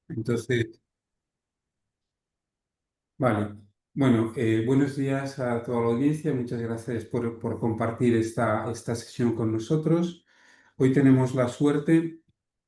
Entonces, vale. Bueno, buenos días a toda la audiencia. Muchas gracias por compartir esta sesión con nosotros. Hoy tenemos la suerte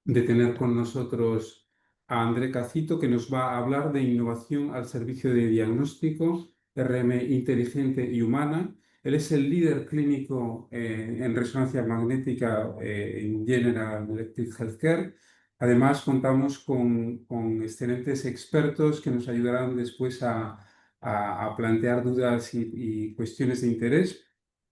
de tener con nosotros a André Cacito, que nos va a hablar de innovación al servicio de diagnóstico, RM inteligente y humana. Él es el líder clínico en resonancia magnética en General Electric Healthcare. Además, contamos con excelentes expertos que nos ayudarán después a plantear dudas y cuestiones de interés.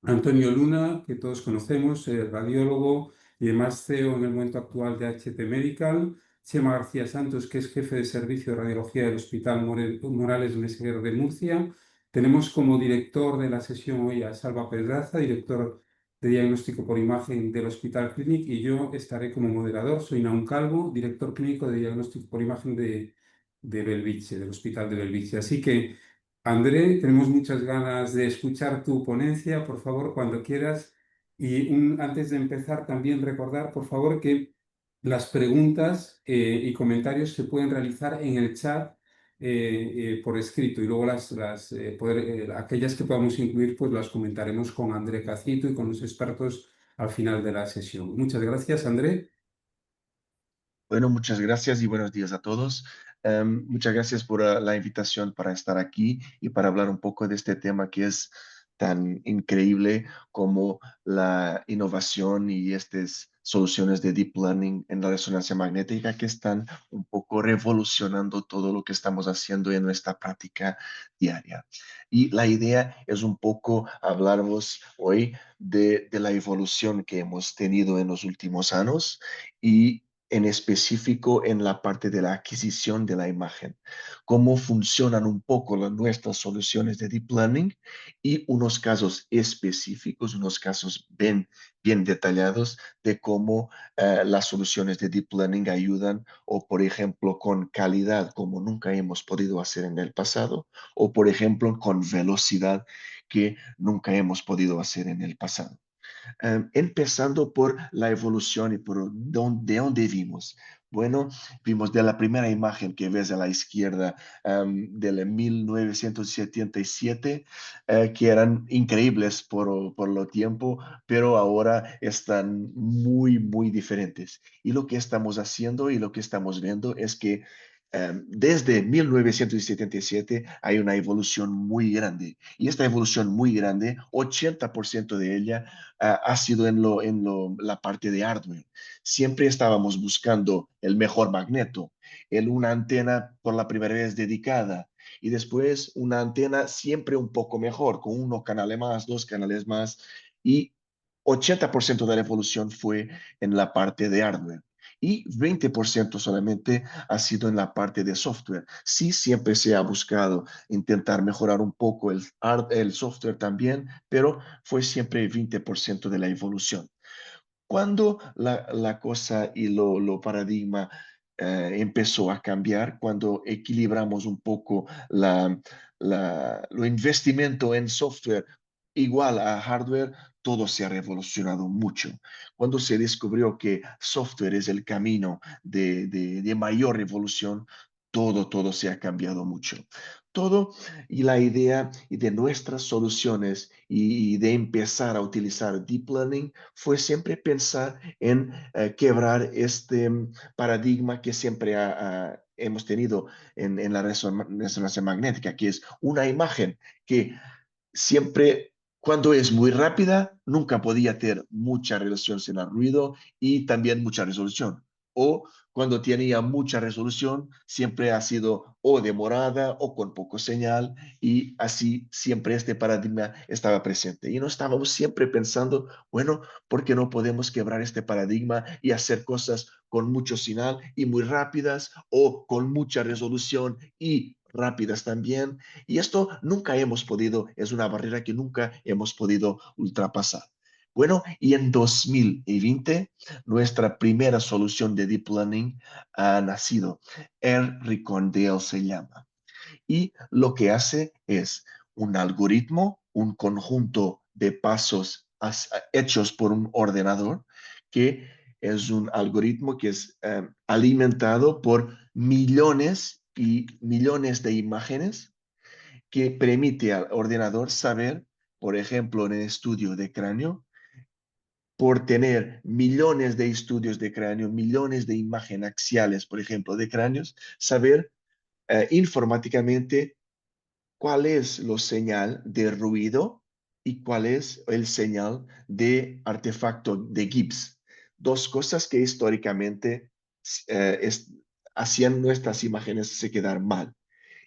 Antonio Luna, que todos conocemos, radiólogo y además CEO en el momento actual de HT Medical. Chema García Santos, que es jefe de servicio de radiología del Hospital Morales Meseguer de Murcia. Tenemos como director de la sesión hoy a Salva Pedraza, director de diagnóstico por imagen del Hospital Clinic, y yo estaré como moderador. Soy Naun Calvo, director clínico de diagnóstico por imagen de Belviche, del Hospital de Belviche. Así que, André, tenemos muchas ganas de escuchar tu ponencia. Por favor, cuando quieras. Y antes de empezar, también recordar, por favor, que las preguntas y comentarios se pueden realizar en el chat por escrito y luego aquellas que podamos incluir, pues las comentaremos con André Cacito y con los expertos al final de la sesión. Muchas gracias, André. Bueno, muchas gracias y buenos días a todos. Muchas gracias por la invitación para estar aquí y para hablar un poco de este tema que es tan increíble como la innovación y estas soluciones de deep learning en la resonancia magnética que están un poco revolucionando todo lo que estamos haciendo en nuestra práctica diaria. Y la idea es un poco hablaros hoy de la evolución que hemos tenido en los últimos años y en específico en la parte de la adquisición de la imagen, cómo funcionan un poco nuestras soluciones de deep learning y unos casos específicos, unos casos bien detallados de cómo las soluciones de deep learning ayudan o, por ejemplo, con calidad como nunca hemos podido hacer en el pasado o, por ejemplo, con velocidad que nunca hemos podido hacer en el pasado. Empezando por la evolución y por de dónde vimos. Bueno, vimos de la primera imagen que ves a la izquierda del 1977, que eran increíbles por lo tiempo, pero ahora están muy diferentes. Y lo que estamos haciendo y lo que estamos viendo es que desde 1977 hay una evolución muy grande. Y esta evolución muy grande, 80% de ella ha sido la parte de hardware. Siempre estábamos buscando el mejor magneto, una antena por la primera vez dedicada y después una antena siempre un poco mejor, con uno canales más, dos canales más y 80% de la evolución fue en la parte de hardware y 20% solamente ha sido en la parte de software. Sí, siempre se ha buscado intentar mejorar un poco el software también, pero fue siempre 20% de la evolución. Cuando la cosa y lo paradigma empezó a cambiar, cuando equilibramos un poco lo investimento en software igual a hardware, todo se ha revolucionado mucho. Cuando se descubrió que software es el camino de mayor revolución, todo se ha cambiado mucho. Todo y la idea y de nuestras soluciones y de empezar a utilizar deep learning fue siempre pensar en quebrar este paradigma que siempre hemos tenido en la resonancia magnética, que es una imagen que siempre, cuando es muy rápida, nunca podía tener mucha relación sin el ruido y también mucha resolución. O cuando tenía mucha resolución, siempre ha sido o demorada o con poco señal y así siempre este paradigma estaba presente. Y no estábamos siempre pensando, bueno, ¿por qué no podemos quebrar este paradigma y hacer cosas con mucho señal y muy rápidas o con mucha resolución y rápidas también? Y esto nunca hemos podido, es una barrera que nunca hemos podido ultrapasar. Bueno, y en 2020, nuestra primera solución de Deep Learning ha nacido. Air Recondale se llama. Y lo que hace es un algoritmo, un conjunto de pasos hechos por un ordenador que es un algoritmo que es alimentado por millones y millones de imágenes que permite al ordenador saber, por ejemplo, en el estudio de cráneo, por tener millones de estudios de cráneo, millones de imágenes axiales, por ejemplo, de cráneos, saber informáticamente cuál es la señal de ruido y cuál es el señal de artefacto de Gibbs. Dos cosas que históricamente eh, es- hacían nuestras imágenes se quedar mal.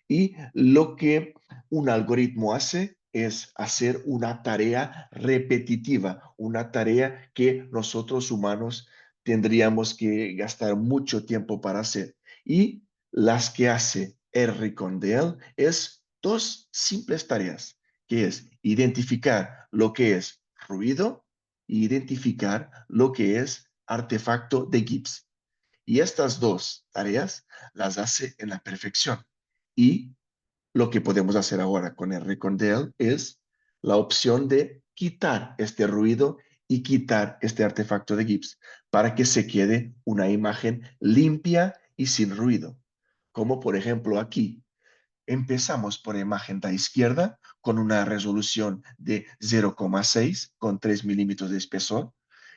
Y lo que un algoritmo hace es hacer una tarea repetitiva, una tarea que nosotros humanos tendríamos que gastar mucho tiempo para hacer. Y las que hace R con Dell es dos simples tareas, que es identificar lo que es ruido e identificar lo que es artefacto de Gibbs. Y estas dos tareas las hace en la perfección. Y lo que podemos hacer ahora con el Recondale es la opción de quitar este ruido y quitar este artefacto de Gibbs para que se quede una imagen limpia y sin ruido. Como por ejemplo aquí, empezamos por imagen de izquierda con una resolución de 0,6 con 3 milímetros de espesor.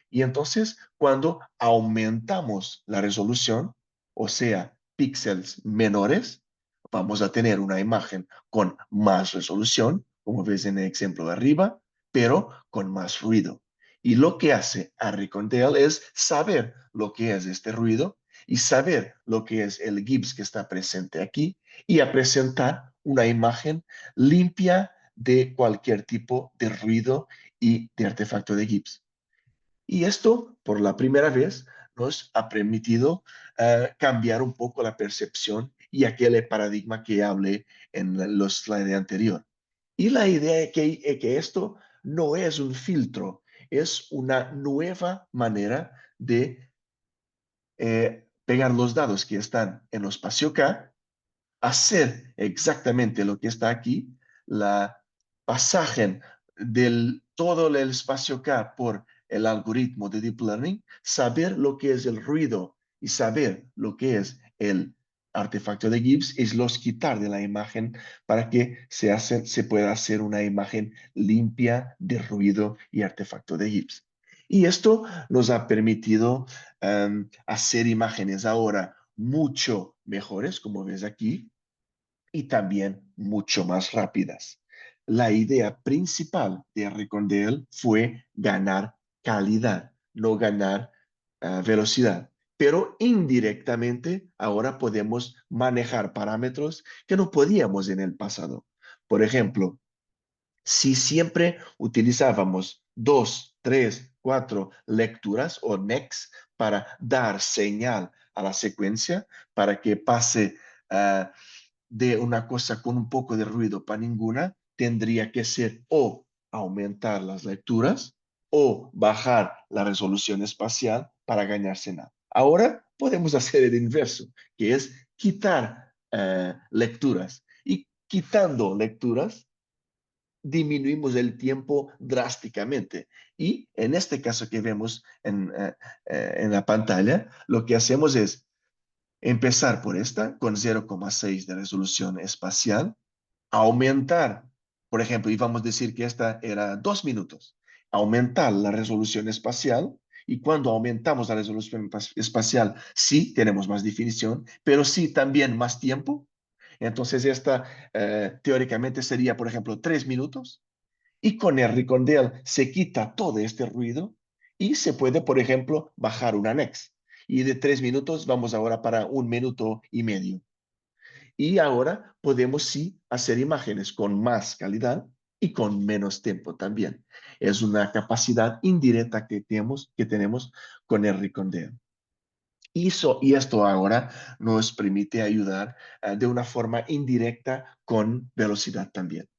Y entonces, cuando aumentamos la resolución, o sea, píxeles menores, vamos a tener una imagen con más resolución, como ves en el ejemplo de arriba, pero con más ruido. Y lo que hace Harry Condell es saber lo que es este ruido y saber lo que es el Gibbs que está presente aquí y a presentar una imagen limpia de cualquier tipo de ruido y de artefacto de Gibbs. Y esto, por la primera vez, nos ha permitido cambiar un poco la percepción y aquel paradigma que hablé en los slides anterior. Y la idea es que esto no es un filtro, es una nueva manera de pegar los dados que están en el espacio K, hacer exactamente lo que está aquí, la pasaje del todo el espacio K por el algoritmo de Deep Learning, saber lo que es el ruido y saber lo que es el artefacto de Gibbs es los quitar de la imagen para que se pueda hacer una imagen limpia de ruido y artefacto de Gibbs. Y esto nos ha permitido hacer imágenes ahora mucho mejores, como ves aquí, y también mucho más rápidas. La idea principal de Recondale fue ganar calidad, no ganar velocidad. Pero indirectamente ahora podemos manejar parámetros que no podíamos en el pasado. Por ejemplo, si siempre utilizábamos dos, tres, cuatro lecturas o NEX para dar señal a la secuencia, para que pase de una cosa con un poco de ruido para ninguna, tendría que ser o aumentar las lecturas o bajar la resolución espacial para ganar señal. Ahora podemos hacer el inverso, que es quitar lecturas. Y quitando lecturas, disminuimos el tiempo drásticamente. Y en este caso que vemos en la pantalla, lo que hacemos es empezar por esta con 0,6 de resolución espacial, aumentar, por ejemplo, y vamos a decir que esta era 2 minutos, aumentar la resolución espacial. Y cuando aumentamos la resolución espacial, sí tenemos más definición, pero sí también más tiempo. Entonces, esta teóricamente sería, por ejemplo, 3 minutos. Y con el Recondale se quita todo este ruido y se puede, por ejemplo, bajar un annex. Y de 3 minutos vamos ahora para 1 minuto y medio. Y ahora podemos sí hacer imágenes con más calidad y con menos tiempo también. Es una capacidad indirecta que tenemos con el Recondale. Y esto ahora nos permite ayudar de una forma indirecta con velocidad también.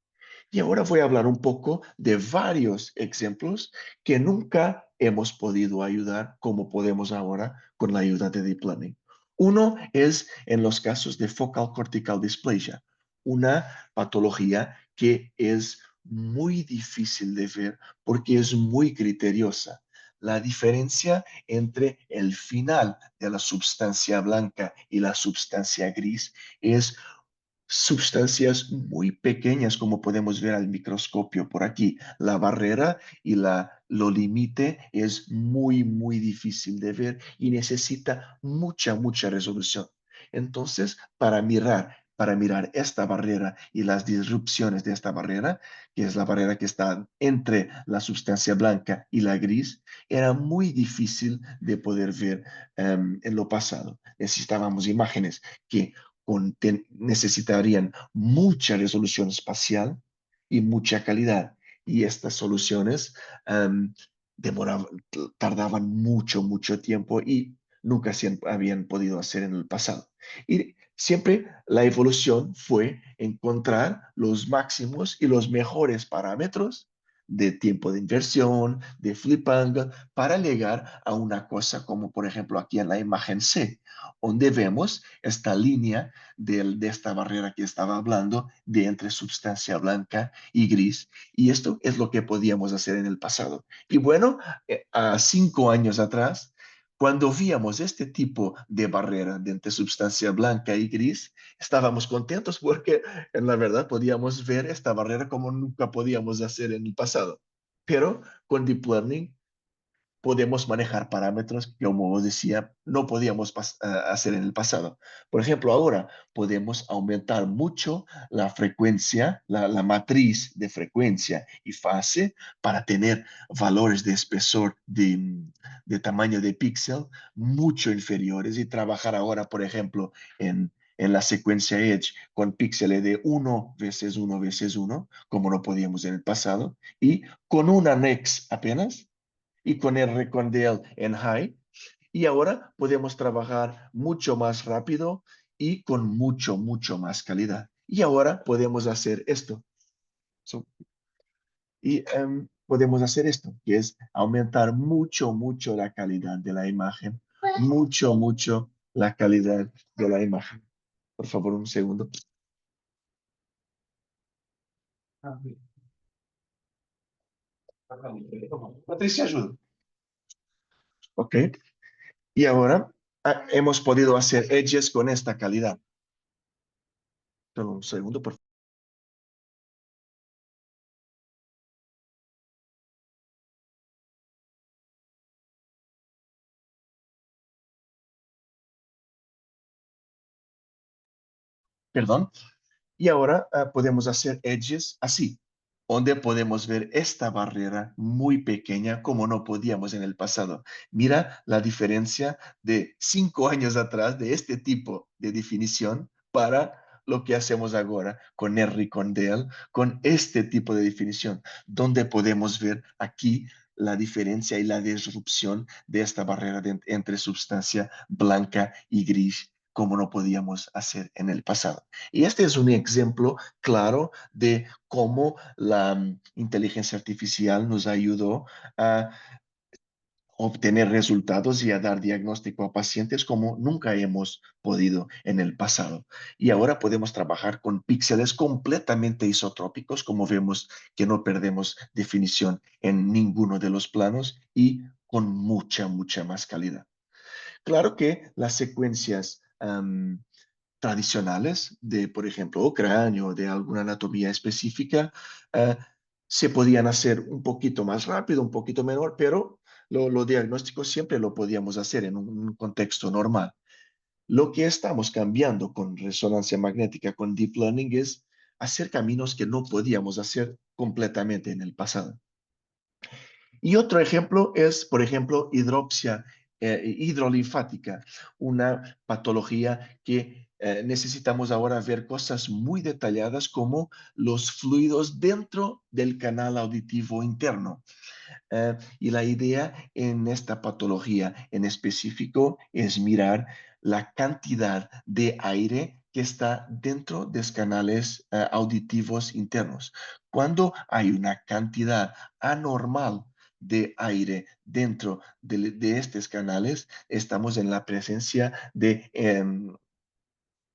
Y ahora voy a hablar un poco de varios ejemplos que nunca hemos podido ayudar como podemos ahora con la ayuda de Deep Learning. Uno es en los casos de focal cortical dysplasia, una patología que es muy difícil de ver porque es muy criteriosa. la diferencia entre el final de la sustancia blanca y la sustancia gris es sustancias muy pequeñas, como podemos ver al microscopio por aquí. La barrera y lo límite es muy, muy difícil de ver y necesita mucha, mucha resolución. Entonces, para mirar esta barrera y las disrupciones de esta barrera, que es la barrera que está entre la sustancia blanca y la gris, era muy difícil de poder ver en lo pasado. Necesitábamos imágenes que necesitarían mucha resolución espacial y mucha calidad. Y estas soluciones um, demoraban, tardaban mucho, mucho tiempo y nunca se habían podido hacer en el pasado. Y siempre la evolución fue encontrar los máximos y los mejores parámetros de tiempo de inversión, de flip angle, para llegar a una cosa como por ejemplo aquí en la imagen C, donde vemos esta línea de esta barrera que estaba hablando de entre sustancia blanca y gris. Y esto es lo que podíamos hacer en el pasado. Y bueno, a 5 años atrás, cuando víamos este tipo de barrera de entre sustancia blanca y gris, estábamos contentos porque en la verdad podíamos ver esta barrera como nunca podíamos hacer en el pasado. Pero con Deep Learning podemos manejar parámetros que, como decía, no podíamos hacer en el pasado. Por ejemplo, ahora podemos aumentar mucho la frecuencia, la matriz de frecuencia y fase para tener valores de espesor de tamaño de píxel mucho inferiores y trabajar ahora, por ejemplo, en la secuencia Edge con píxeles de 1 veces 1 veces 1, como no podíamos en el pasado, y con una NEX apenas y con el Recondale en high. Y ahora podemos trabajar mucho más rápido y con mucho, mucho más calidad. Y ahora podemos hacer esto. So, y podemos hacer esto, que es aumentar mucho, mucho la calidad de la imagen. Mucho, mucho la calidad de la imagen. Por favor, un segundo. Patricia, ayuda. Ok. Y ahora hemos podido hacer edges con esta calidad. Solo un segundo, por favor. Perdón. Y ahora podemos hacer edges así, donde podemos ver esta barrera muy pequeña como no podíamos en el pasado. Mira la diferencia de 5 años atrás de este tipo de definición para lo que hacemos ahora con Henry Condell, con este tipo de definición, donde podemos ver aquí la diferencia y la disrupción de esta barrera entre sustancia blanca y gris, como no podíamos hacer en el pasado. Y este es un ejemplo claro de cómo la inteligencia artificial nos ayudó a obtener resultados y a dar diagnóstico a pacientes como nunca hemos podido en el pasado. Y ahora podemos trabajar con píxeles completamente isotrópicos, como vemos que no perdemos definición en ninguno de los planos y con mucha, mucha más calidad. Claro que las secuencias tradicionales de, por ejemplo, cráneo, de alguna anatomía específica, eh, se podían hacer un poquito más rápido, un poquito menor, pero lo diagnóstico siempre lo podíamos hacer en un contexto normal. Lo que estamos cambiando con resonancia magnética, con deep learning, es hacer caminos que no podíamos hacer completamente en el pasado. Y otro ejemplo es, por ejemplo, hidropsia hidrolinfática, una patología que necesitamos ahora ver cosas muy detalladas como los fluidos dentro del canal auditivo interno. Y la idea en esta patología en específico es mirar la cantidad de aire que está dentro de los canales auditivos internos. Cuando hay una cantidad anormal de aire dentro de estos canales, estamos en la presencia de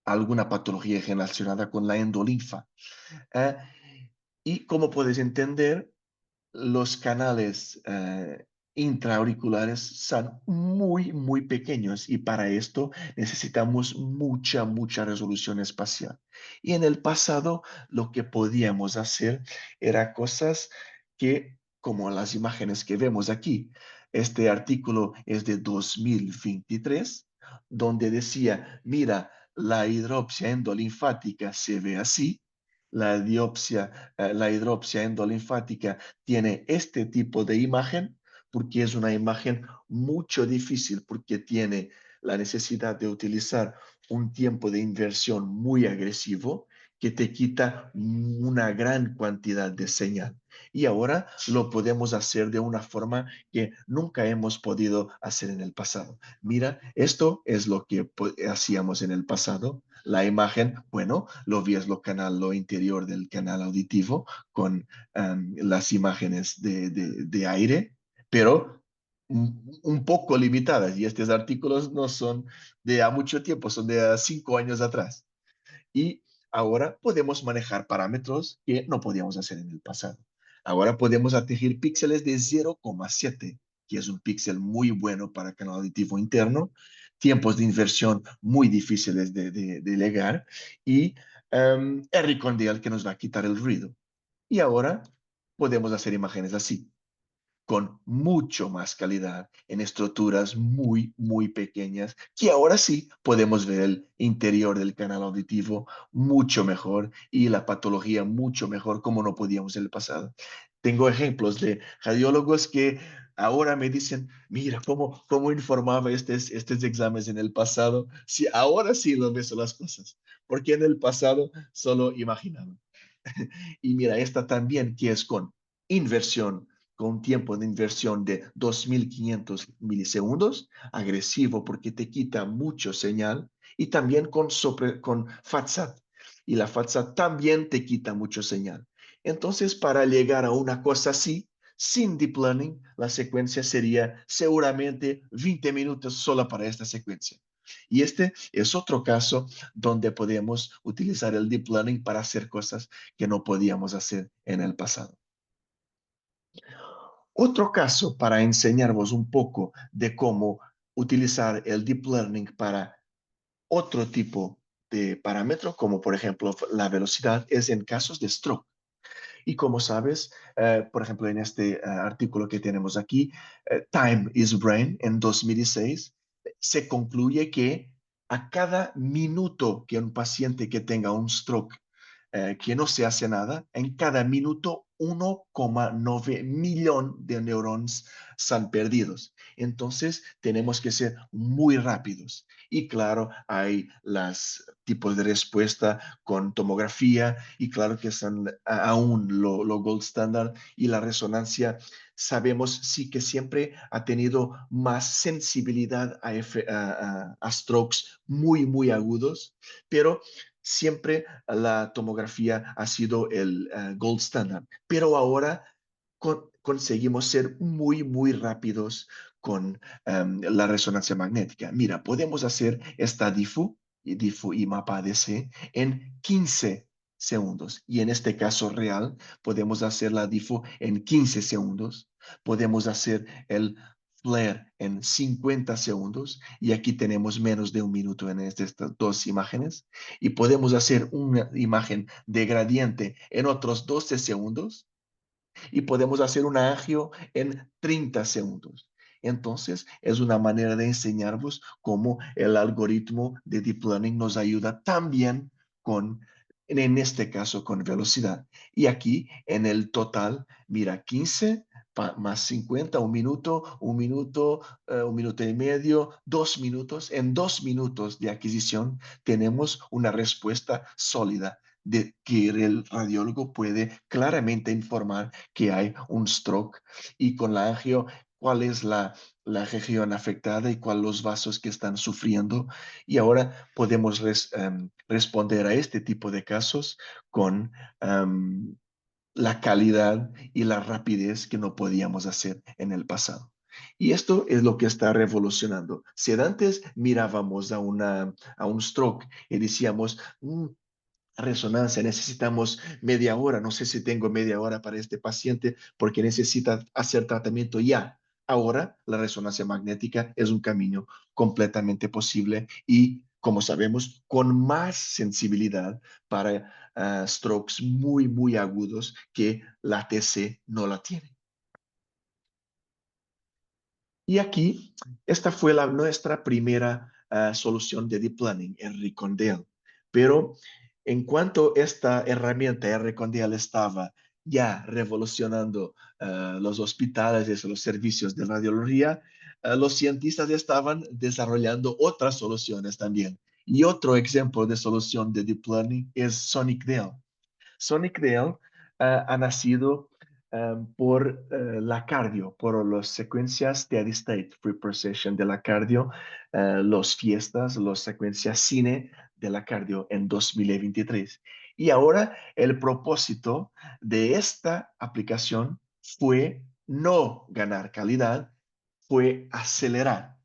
alguna patología relacionada con la endolinfa. Eh, y como puedes entender, los canales intraauriculares son muy, muy pequeños y para esto necesitamos mucha resolución espacial. Y en el pasado lo que podíamos hacer era cosas que, como las imágenes que vemos aquí, este artículo es de 2023, donde decía, mira, la hidropsia endolinfática se ve así, la hidropsia endolinfática tiene este tipo de imagen, porque es una imagen mucho difícil, porque tiene la necesidad de utilizar un tiempo de inversión muy agresivo que te quita una gran cantidad de señal. Y ahora lo podemos hacer de una forma que nunca hemos podido hacer en el pasado. Mira, esto es lo que hacíamos en el pasado. La imagen, bueno, lo ves lo interior del canal auditivo con las imágenes de aire, pero un poco limitadas. Y estos artículos no son de a mucho tiempo, son de a 5 años atrás. Y ahora podemos manejar parámetros que no podíamos hacer en el pasado. Ahora podemos atingir píxeles de 0,7, que es un píxel muy bueno para canal auditivo interno, tiempos de inversión muy difíciles de llegar y R con D que nos va a quitar el ruido. Y ahora podemos hacer imágenes así con mucho más calidad en estructuras muy pequeñas, que ahora sí podemos ver el interior del canal auditivo mucho mejor y la patología mucho mejor como no podíamos en el pasado. Tengo ejemplos de radiólogos que ahora me dicen, mira, cómo informaba estos exámenes en el pasado. Sí, ahora sí lo ves las cosas, porque en el pasado solo imaginaban. Y mira, esta también que es con inversión, con un tiempo de inversión de 2500 milisegundos, agresivo porque te quita mucho señal, y también con FATSAT. Y la FATSAT también te quita mucho señal. Entonces, para llegar a una cosa así, sin deep learning, la secuencia sería seguramente 20 minutos solo para esta secuencia. Y este es otro caso donde podemos utilizar el deep learning para hacer cosas que no podíamos hacer en el pasado. Otro caso para enseñaros un poco de cómo utilizar el deep learning para otro tipo de parámetro, como por ejemplo la velocidad, es en casos de stroke. Y como sabes, por ejemplo, en este artículo que tenemos aquí, Time is Brain, en 2006, se concluye que a cada minuto que un paciente que tenga un stroke, que no se hace nada, en cada minuto 1,9 millón de neuronas son perdidos. Entonces, tenemos que ser muy rápidos. Y claro, hay los tipos de respuesta con tomografía y claro que son aún lo gold standard, y la resonancia sabemos sí que siempre ha tenido más sensibilidad a strokes muy agudos, pero siempre la tomografía ha sido el gold standard. Pero ahora conseguimos ser muy rápidos con la resonancia magnética. Mira, podemos hacer esta DIFU y mapa ADC en 15 segundos. Y en este caso real, podemos hacer la DIFU en 15 segundos. Podemos hacer el flare en 50 segundos. Y aquí tenemos menos de un minuto en estas dos imágenes. Y podemos hacer una imagen de gradiente en otros 12 segundos y podemos hacer una agio en 30 segundos. Entonces, es una manera de enseñarvos cómo el algoritmo de Deep Learning nos ayuda también con, en este caso, con velocidad. Y aquí, en el total, mira, 15 más 50, un minuto y medio, 2 minutos. En 2 minutos de adquisición tenemos una respuesta sólida de que el radiólogo puede claramente informar que hay un stroke, y con la angio cuál es la región afectada y cuáles los vasos que están sufriendo. Y ahora podemos responder a este tipo de casos con la calidad y la rapidez que no podíamos hacer en el pasado. Y esto es lo que está revolucionando. Si antes mirábamos a un stroke y decíamos, resonancia, necesitamos media hora, no sé si tengo media hora para este paciente porque necesita hacer tratamiento ya. Ahora la resonancia magnética es un camino completamente posible y, como sabemos, con más sensibilidad para strokes muy, muy agudos que la TC no la tiene. Y aquí, esta fue nuestra primera solución de Deep Learning, el Recondale. Pero en cuanto esta herramienta, el Recondale, estaba ya revolucionando los hospitales y los servicios de radiología, los cientistas estaban desarrollando otras soluciones también. Y otro ejemplo de solución de Deep Learning es SonicDale. SonicDale ha nacido por la cardio, por las secuencias steady state free precession de la cardio, los fiestas, las secuencias cine de la cardio en 2023. Y ahora el propósito de esta aplicación fue no ganar calidad, fue acelerar,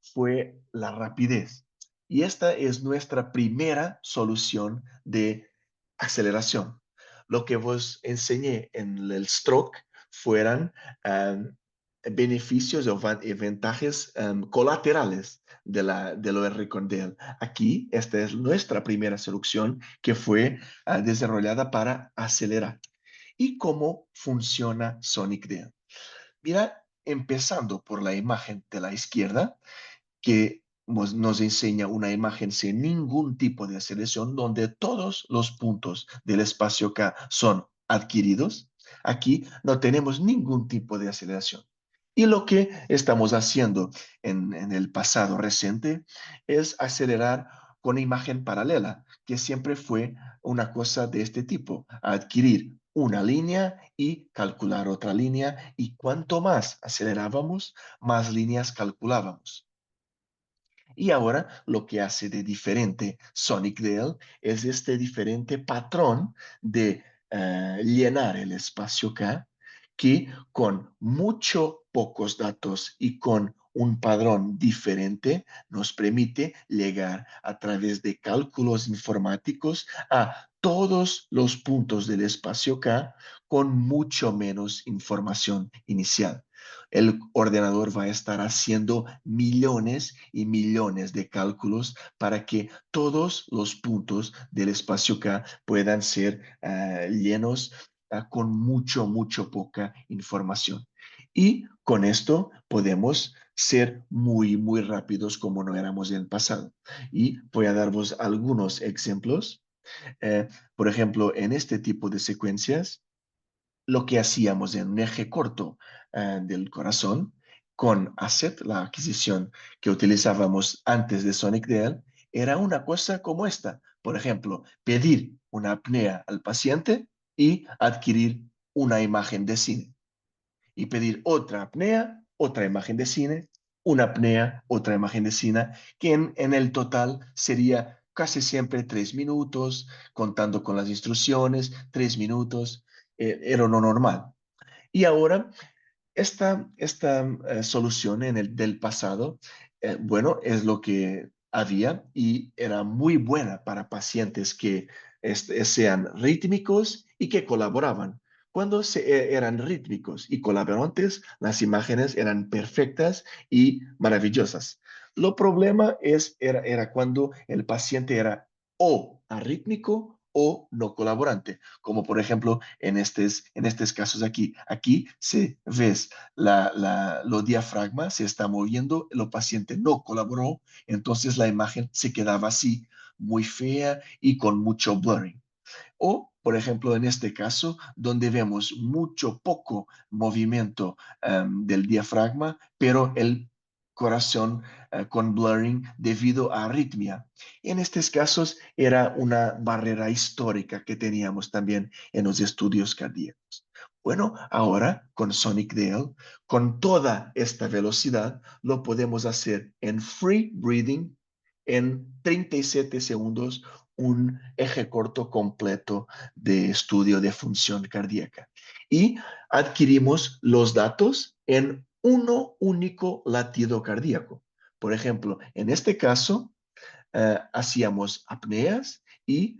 fue la rapidez. Y esta es nuestra primera solución de aceleración. Lo que vos enseñé en el stroke fueran um, beneficios o ventajas colaterales de lo R-Condel. Aquí, esta es nuestra primera solución que fue desarrollada para acelerar. ¿Y cómo funciona SonicDale? Mira, empezando por la imagen de la izquierda, que nos enseña una imagen sin ningún tipo de aceleración, donde todos los puntos del espacio K son adquiridos. Aquí no tenemos ningún tipo de aceleración. Y lo que estamos haciendo en el pasado reciente es acelerar con imagen paralela, que siempre fue una cosa de este tipo, adquirir una línea y calcular otra línea, y cuanto más acelerábamos, más líneas calculábamos. Y ahora lo que hace de diferente SonicDale es este diferente patrón de llenar el espacio K, que con mucho pocos datos y con un padrón diferente nos permite llegar a través de cálculos informáticos a todos los puntos del espacio K con mucho menos información inicial. El ordenador va a estar haciendo millones y millones de cálculos para que todos los puntos del espacio K puedan ser llenos con mucho poca información. Y con esto podemos ser muy rápidos como no éramos en el pasado. Y voy a daros algunos ejemplos. Por ejemplo, en este tipo de secuencias, lo que hacíamos en un eje corto del corazón con ASET, la adquisición que utilizábamos antes de SonicDL, era una cosa como esta. Por ejemplo, pedir una apnea al paciente y adquirir una imagen de cine. Y pedir otra apnea, otra imagen de cine, una apnea, otra imagen de cine, que en el total sería casi siempre 3 minutos, contando con las instrucciones, 3 minutos, era lo normal. Y ahora esta solución del pasado, bueno, es lo que había y era muy buena para pacientes que sean rítmicos y que colaboraban. Cuando eran rítmicos y colaborantes, las imágenes eran perfectas y maravillosas. Lo problema era cuando el paciente era o arrítmico o no colaborante, como por ejemplo en estos casos aquí. Aquí se ves lo diafragma se está moviendo, el paciente no colaboró, entonces la imagen se quedaba así, muy fea y con mucho blurring. O, por ejemplo, en este caso, donde vemos mucho poco movimiento del diafragma, pero el corazón con blurring debido a arritmia. En estos casos era una barrera histórica que teníamos también en los estudios cardíacos. Bueno, ahora con SonicDale, con toda esta velocidad, lo podemos hacer en free breathing en 37 segundos, un eje corto completo de estudio de función cardíaca. Y adquirimos los datos en uno único latido cardíaco. Por ejemplo, en este caso, hacíamos apneas y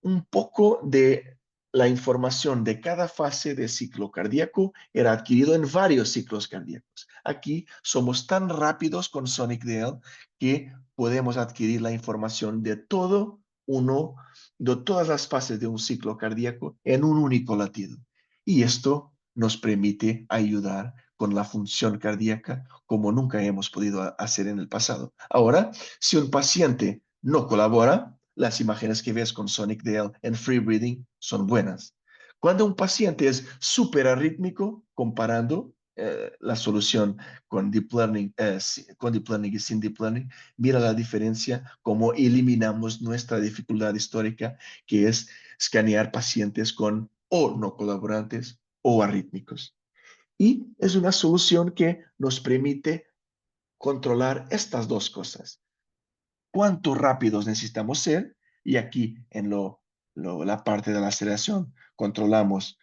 un poco de la información de cada fase de ciclo cardíaco era adquirido en varios ciclos cardíacos. Aquí somos tan rápidos con Sonic DL que podemos adquirir la información de de todas las fases de un ciclo cardíaco en un único latido. Y esto nos permite ayudar con la función cardíaca como nunca hemos podido hacer en el pasado. Ahora, si un paciente no colabora, las imágenes que ves con Sonic DL en free breathing son buenas. Cuando un paciente es súper arrítmico, comparando la solución con Deep Learning y sin Deep Learning, mira la diferencia, cómo eliminamos nuestra dificultad histórica, que es escanear pacientes con o no colaborantes o arrítmicos. Y es una solución que nos permite controlar estas dos cosas. Cuánto rápidos necesitamos ser, y aquí en la parte de la aceleración controlamos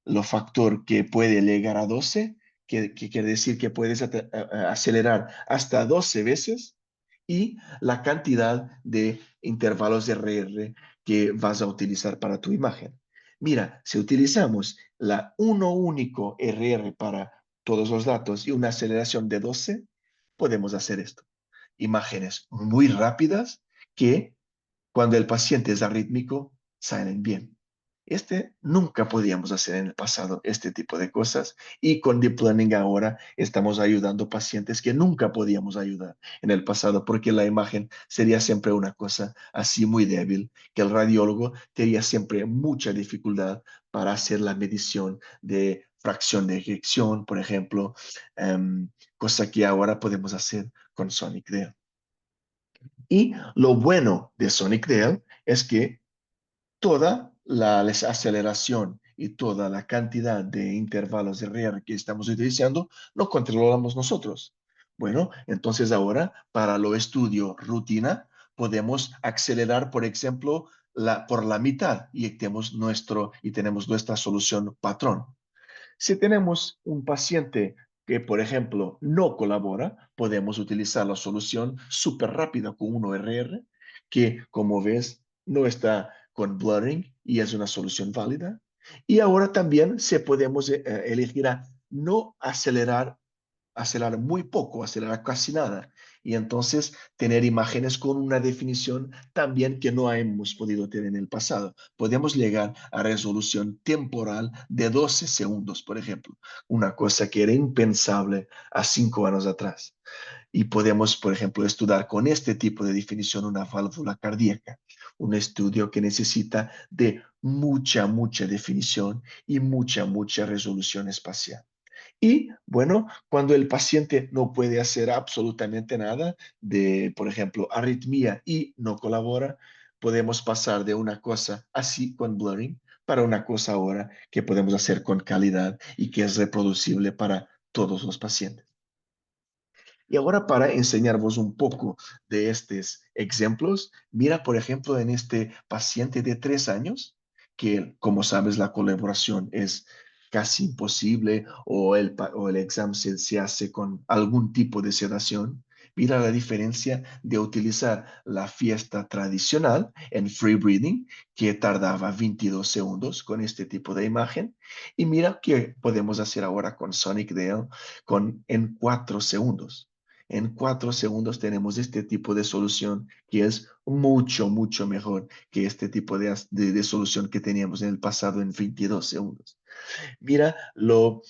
lo factor que puede llegar a 12, que quiere decir que puedes acelerar hasta 12 veces, y la cantidad de intervalos de RR que vas a utilizar para tu imagen. Mira, si utilizamos la uno único RR para todos los datos y una aceleración de 12, podemos hacer esto. Imágenes muy rápidas que cuando el paciente es arrítmico salen bien. Nunca podíamos hacer en el pasado este tipo de cosas, y con Deep Learning ahora estamos ayudando pacientes que nunca podíamos ayudar en el pasado porque la imagen sería siempre una cosa así muy débil, que el radiólogo tenía siempre mucha dificultad para hacer la medición de fracción de eyección, por ejemplo, cosa que ahora podemos hacer con Sonic D. Y lo bueno de Sonic DL es que toda la aceleración y toda la cantidad de intervalos de RR que estamos utilizando lo controlamos nosotros. Bueno, entonces ahora para lo estudio rutina podemos acelerar, por ejemplo, por la mitad, y tenemos nuestra solución patrón. Si tenemos un paciente que, por ejemplo, no colabora, podemos utilizar la solución súper rápida con 1RR, que, como ves, no está con blurring y es una solución válida. Y ahora también se podemos elegir a no acelerar muy poco, acelerar casi nada. Y entonces tener imágenes con una definición también que no hemos podido tener en el pasado. Podemos llegar a resolución temporal de 12 segundos, por ejemplo, una cosa que era impensable a 5 años atrás. Y podemos, por ejemplo, estudiar con este tipo de definición una válvula cardíaca, un estudio que necesita de mucha definición y mucha resolución espacial. Y bueno, cuando el paciente no puede hacer absolutamente nada de, por ejemplo, arritmia y no colabora, podemos pasar de una cosa así con blurring para una cosa ahora que podemos hacer con calidad y que es reproducible para todos los pacientes. Y ahora para enseñaros un poco de estos ejemplos, mira por ejemplo en este paciente de 3 años, que como sabes la colaboración es casi imposible, o el examen se hace con algún tipo de sedación. Mira la diferencia de utilizar la fiesta tradicional en free breathing, que tardaba 22 segundos con este tipo de imagen, y mira qué podemos hacer ahora con Sonic DL en 4 segundos. En 4 segundos tenemos este tipo de solución que es mucho mejor que este tipo de solución que teníamos en el pasado en 22 segundos. Mira lo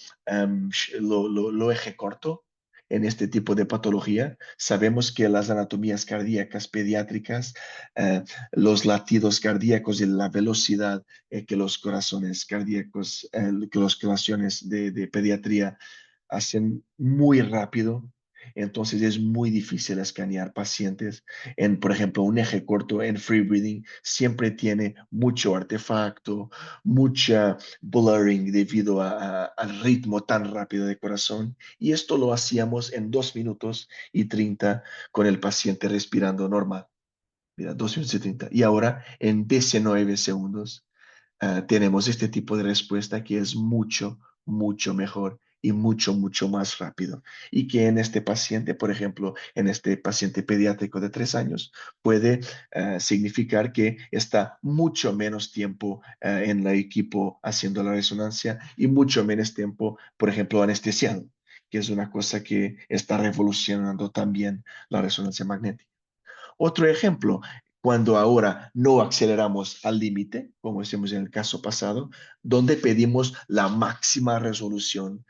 eje corto en este tipo de patología. Sabemos que las anatomías cardíacas pediátricas, eh, los latidos cardíacos y la velocidad que los corazones de pediatría hacen muy rápido. Entonces es muy difícil escanear pacientes por ejemplo, un eje corto en free breathing siempre tiene mucho artefacto, mucha blurring debido al ritmo tan rápido de corazón. Y esto lo hacíamos en 2 minutos y 30 con el paciente respirando normal. Mira, 2 minutos y 30. Y ahora en 19 segundos tenemos este tipo de respuesta que es mucho mejor y mucho, mucho más rápido. Y que en este paciente, por ejemplo, en este paciente pediátrico de 3 años, puede significar que está mucho menos tiempo en el equipo haciendo la resonancia y mucho menos tiempo, por ejemplo, anestesiado, que es una cosa que está revolucionando también la resonancia magnética. Otro ejemplo, cuando ahora no aceleramos al límite, como hicimos en el caso pasado, donde pedimos la máxima resolución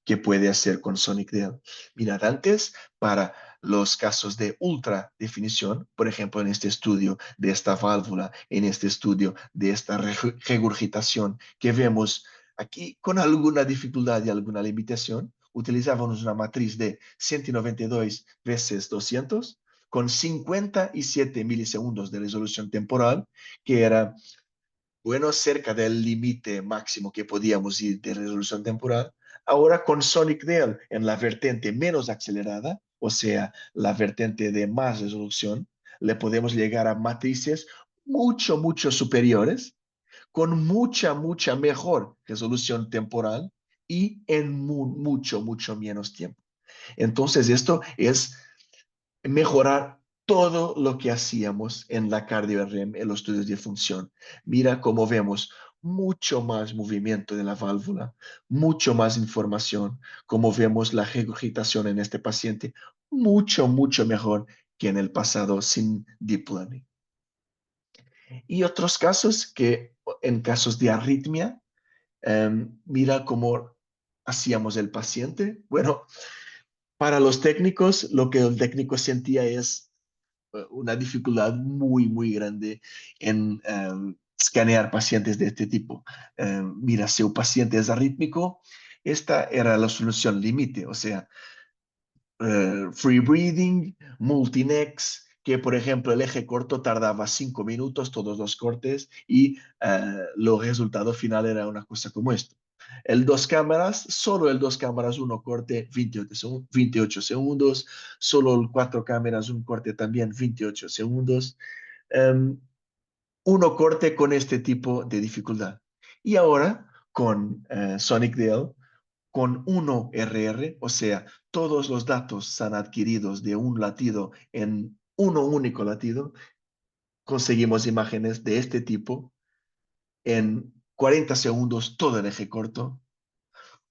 que puede hacer con Sonic Dale. Mirad, antes, para los casos de ultra definición, por ejemplo, en este estudio de esta válvula, en este estudio de esta regurgitación que vemos aquí con alguna dificultad y alguna limitación, utilizábamos una matriz de 192 veces 200 con 57 milisegundos de resolución temporal, que era, bueno, cerca del límite máximo que podíamos ir de resolución temporal. Ahora con Sonic Dale en la vertiente menos acelerada, o sea, la vertiente de más resolución, le podemos llegar a matrices mucho, mucho superiores, con mucha, mucha mejor resolución temporal y en mucho, mucho menos tiempo. Entonces, esto es mejorar todo lo que hacíamos en la cardio REM, en los estudios de función. Mira cómo vemos mucho más movimiento de la válvula, mucho más información, como vemos la regurgitación en este paciente, mucho, mucho mejor que en el pasado sin deep learning. Y otros casos que en casos de arritmia, mira cómo hacíamos el paciente. Bueno, para los técnicos, lo que el técnico sentía es una dificultad muy, muy grande en escanear pacientes de este tipo. Mira, si un paciente es arrítmico, esta era la solución límite, o sea, free breathing, multinex, que por ejemplo el eje corto tardaba 5 minutos, todos los cortes, y los resultados final era una cosa como esto. El dos cámaras, solo el dos cámaras, uno corte 28 segundos, solo el cuatro cámaras, un corte también 28 segundos. Um, Uno corte con este tipo de dificultad. Y ahora con Sonic Dale, con 1 RR, o sea, todos los datos son adquiridos de un latido en uno único latido, conseguimos imágenes de este tipo en 40 segundos, todo en eje corto.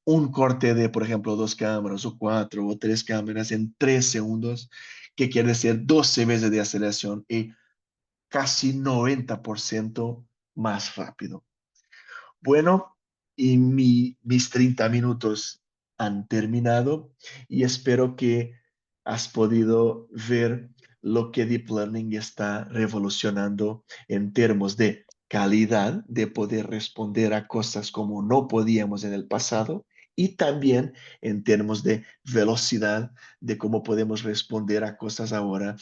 Un corte de, por ejemplo, dos cámaras o cuatro o tres cámaras en 3 segundos, que quiere decir 12 veces de aceleración y casi 90% más rápido. Bueno, y mis 30 minutos han terminado y espero que has podido ver lo que Deep Learning está revolucionando en términos de calidad, de poder responder a cosas como no podíamos en el pasado y también en términos de velocidad, de cómo podemos responder a cosas ahora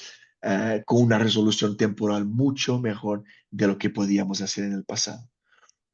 con una resolución temporal mucho mejor de lo que podíamos hacer en el pasado.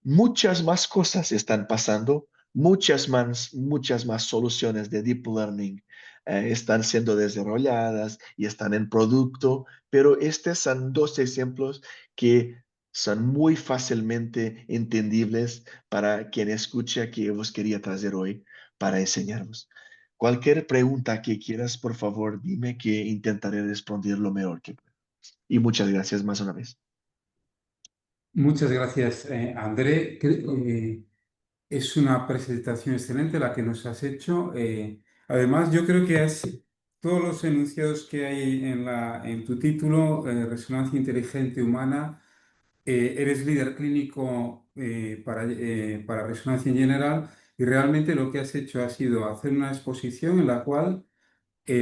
Muchas más cosas están pasando, muchas más soluciones de deep learning están siendo desarrolladas y están en producto, pero estos son dos ejemplos que son muy fácilmente entendibles para quien escucha que os quería traer hoy para enseñaros. Cualquier pregunta que quieras, por favor, dime que intentaré responder lo mejor que pueda. Y muchas gracias más una vez. Muchas gracias, André. Es una presentación excelente la que nos has hecho. Además, yo creo que todos los enunciados que hay en tu título, Resonancia Inteligente Humana, eres líder clínico para resonancia en general y realmente lo que has hecho ha sido hacer una exposición en la cual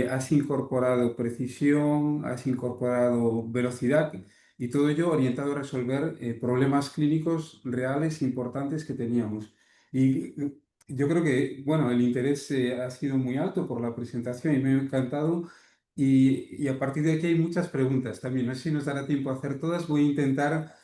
has incorporado precisión, has incorporado velocidad y todo ello orientado a resolver problemas clínicos reales importantes que teníamos. Y yo creo que, bueno, el interés ha sido muy alto por la presentación y me ha encantado. Y a partir de aquí hay muchas preguntas también. No sé si nos dará tiempo a hacer todas. Voy a intentar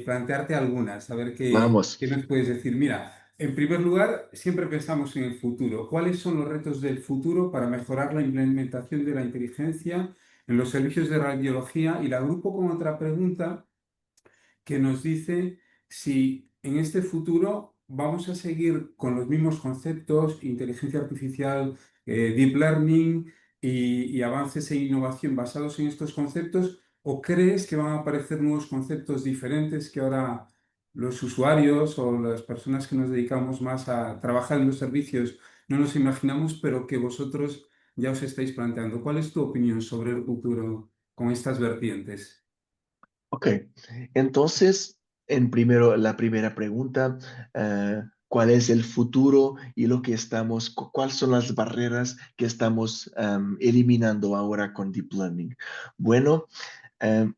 plantearte algunas, a ver Vamos. qué nos puedes decir. Mira. En primer lugar, siempre pensamos en el futuro. ¿Cuáles son los retos del futuro para mejorar la implementación de la inteligencia en los servicios de radiología? Y la agrupo con otra pregunta que nos dice si en este futuro vamos a seguir con los mismos conceptos, inteligencia artificial, deep learning y avances e innovación basados en estos conceptos, o crees que van a aparecer nuevos conceptos diferentes que ahora los usuarios o las personas que nos dedicamos más a trabajar en los servicios no nos imaginamos, pero que vosotros ya os estáis planteando? ¿Cuál es tu opinión sobre el futuro con estas vertientes? Ok, entonces, la primera pregunta, ¿cuál es el futuro y lo que cuáles son las barreras que estamos eliminando ahora con Deep Learning? Bueno,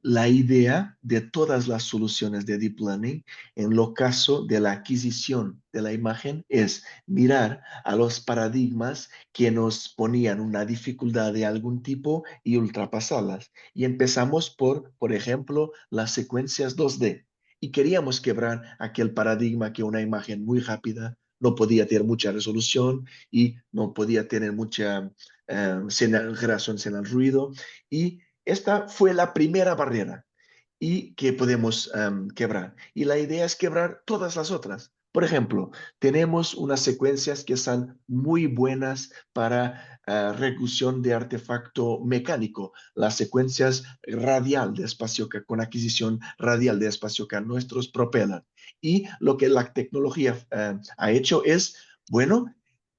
la idea de todas las soluciones de Deep Learning en lo caso de la adquisición de la imagen es mirar a los paradigmas que nos ponían una dificultad de algún tipo y ultrapasarlas. Y empezamos por ejemplo, las secuencias 2D. Y queríamos quebrar aquel paradigma que una imagen muy rápida no podía tener mucha resolución y no podía tener mucha generación sin el ruido. Y esta fue la primera barrera y que podemos quebrar. Y la idea es quebrar todas las otras. Por ejemplo, tenemos unas secuencias que son muy buenas para reclusión de artefacto mecánico, las secuencias radial de espacio con adquisición radial de espacio que nuestros propellan. Y lo que la tecnología ha hecho es, bueno,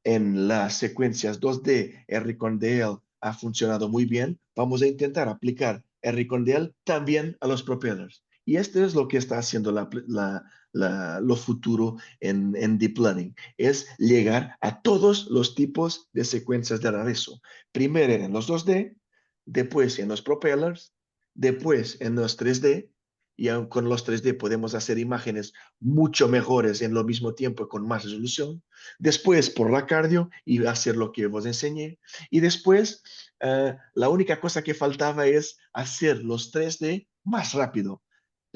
en las secuencias 2D, R con DL ha funcionado muy bien. Vamos a intentar aplicar R con DL también a los propellers. Y esto es lo que está haciendo lo futuro en Deep Learning, es llegar a todos los tipos de secuencias de regreso. Primero en los 2D, después en los propellers, después en los 3D, y aun con los 3D podemos hacer imágenes mucho mejores en lo mismo tiempo con más resolución. Después por la cardio y hacer lo que os enseñé. Y después la única cosa que faltaba es hacer los 3D más rápido.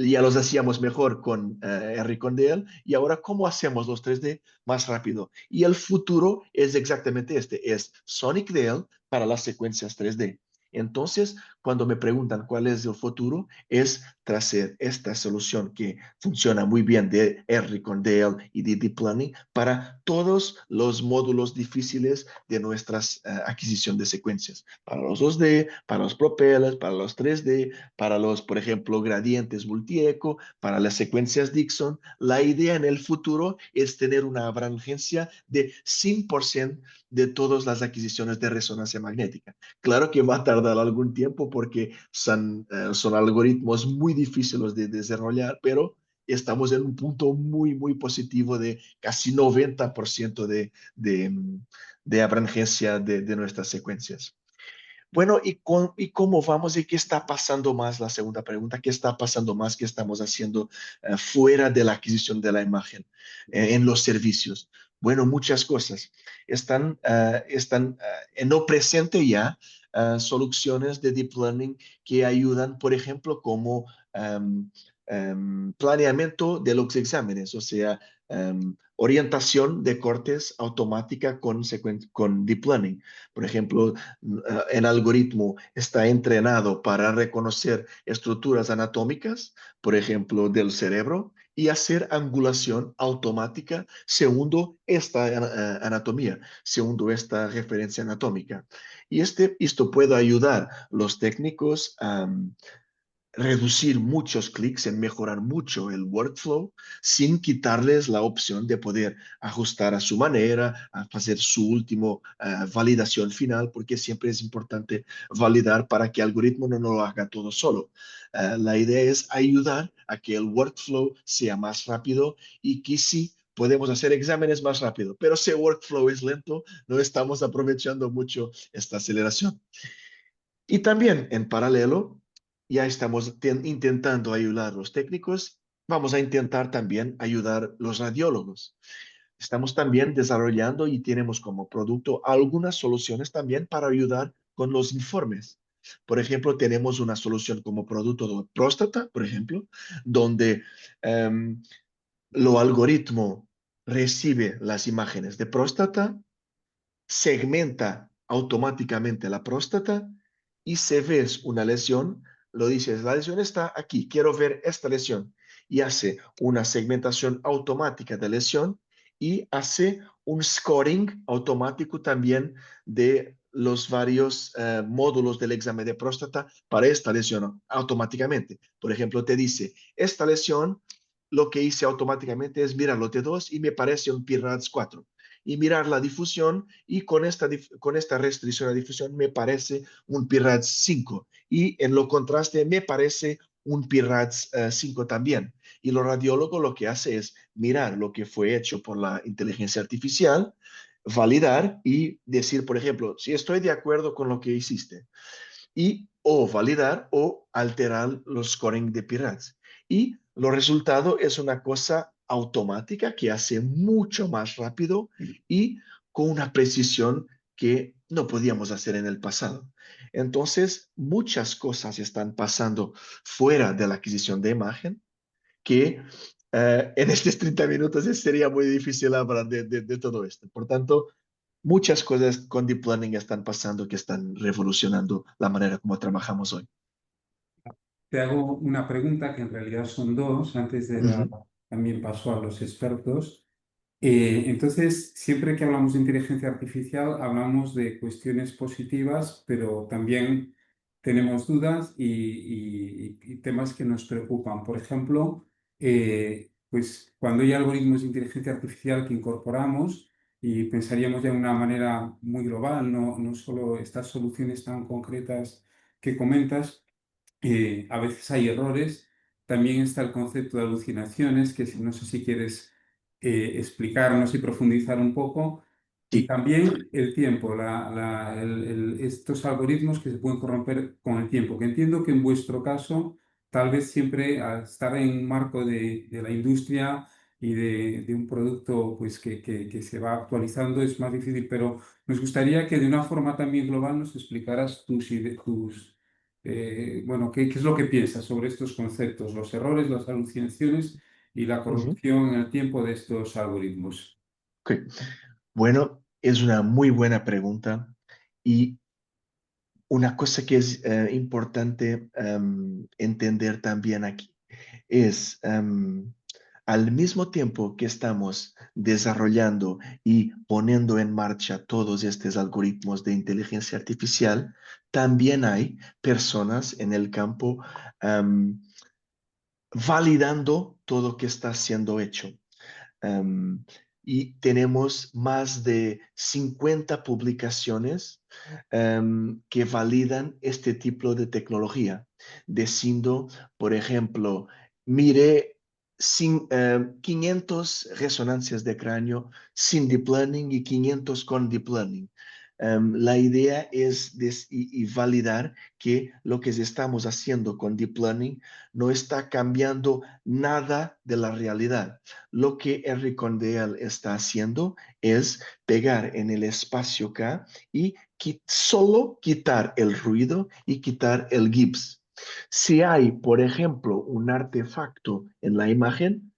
Ya los hacíamos mejor con Henry Condell y ahora cómo hacemos los 3D más rápido. Y el futuro es exactamente este, es Sonic Dale para las secuencias 3D. Entonces, cuando me preguntan cuál es el futuro, es traer esta solución que funciona muy bien de R con Dale y de Deep Learning para todos los módulos difíciles de nuestras adquisición de secuencias. Para los 2D, para los propellers, para los 3D, para los, por ejemplo, gradientes multieco, para las secuencias Dixon. La idea en el futuro es tener una abrangencia de 100% de todas las adquisiciones de resonancia magnética. Claro que va a tardar algún tiempo porque son algoritmos muy difíciles de desarrollar, pero estamos en un punto muy, muy positivo de casi 90% de abrangencia de nuestras secuencias. Bueno, ¿y cómo vamos y qué está pasando más? La segunda pregunta, ¿qué está pasando más que estamos haciendo fuera de la adquisición de la imagen en los servicios? Bueno, muchas cosas. Están en lo presente ya soluciones de deep learning que ayudan, por ejemplo, como planeamiento de los exámenes, o sea, orientación de cortes automática con deep learning. Por ejemplo, el algoritmo está entrenado para reconocer estructuras anatómicas, por ejemplo, del cerebro, y hacer angulación automática segundo esta anatomía, segundo esta referencia anatómica. Y esto puede ayudar a los técnicos a reducir muchos clics, en mejorar mucho el workflow sin quitarles la opción de poder ajustar a su manera, a hacer su último validación final, porque siempre es importante validar para que el algoritmo no lo haga todo solo. La idea es ayudar a que el workflow sea más rápido y que sí podemos hacer exámenes más rápido, pero si el workflow es lento, no estamos aprovechando mucho esta aceleración. Y también en paralelo, ya estamos intentando ayudar a los técnicos, vamos a intentar también ayudar a los radiólogos. Estamos también desarrollando y tenemos como producto algunas soluciones también para ayudar con los informes. Por ejemplo, tenemos una solución como producto de próstata, por ejemplo, donde lo algoritmo recibe las imágenes de próstata, segmenta automáticamente la próstata y si ves una lesión, lo dices, la lesión está aquí, quiero ver esta lesión y hace una segmentación automática de lesión y hace un scoring automático también de los varios módulos del examen de próstata para esta lesión automáticamente. Por ejemplo, te dice, esta lesión, lo que hice automáticamente es mirar los T2 y me parece un PIRADS 4 y mirar la difusión y con esta restricción a difusión me parece un PIRADS 5 y en lo contraste me parece un PIRADS 5 también. Y lo radiólogo lo que hace es mirar lo que fue hecho por la inteligencia artificial, validar y decir, por ejemplo, si estoy de acuerdo con lo que hiciste y o validar o alterar los scoring de PIRADS. Y los resultados es una cosa automática que hace mucho más rápido y con una precisión que no podíamos hacer en el pasado. Entonces, muchas cosas están pasando fuera de la adquisición de imagen que en estos 30 minutos sería muy difícil hablar de todo esto. Por tanto, muchas cosas con Deep Learning están pasando que están revolucionando la manera como trabajamos hoy. Te hago una pregunta que en realidad son dos, antes de dar Ujú, también paso a los expertos. Entonces, siempre que hablamos de inteligencia artificial, hablamos de cuestiones positivas, pero también tenemos dudas y temas que nos preocupan. Por ejemplo, pues cuando hay algoritmos de inteligencia artificial que incorporamos y pensaríamos de una manera muy global, no solo estas soluciones tan concretas que comentas, a veces hay errores. También está el concepto de alucinaciones, que no sé si quieres explicarnos y profundizar un poco. Y sí. también el tiempo, estos algoritmos que se pueden corromper con el tiempo, que entiendo que en vuestro caso, tal vez siempre al estar en un marco de la industria y de un producto pues, que se va actualizando es más difícil, pero nos gustaría que de una forma también global nos explicaras bueno, ¿qué es lo que piensas sobre estos conceptos, los errores, las alucinaciones y la Ujú. corrupción en el tiempo de estos algoritmos? Ok. Bueno, es una muy buena pregunta y una cosa que es importante entender también aquí es al mismo tiempo que estamos desarrollando y poniendo en marcha todos estos algoritmos de inteligencia artificial, también hay personas en el campo am, validando todo que está siendo hecho. Um, y tenemos más de 50 publicaciones que validan este tipo de tecnología, diciendo, por ejemplo, mire 500 resonancias de cráneo sin deep learning y 500 con deep learning. La idea es y validar que lo que estamos haciendo con deep learning no está cambiando nada de la realidad. Lo que Henry Condell está haciendo es pegar en el espacio K y solo quitar el ruido y quitar el gips. Si hay, por ejemplo, un artefacto en la imagen,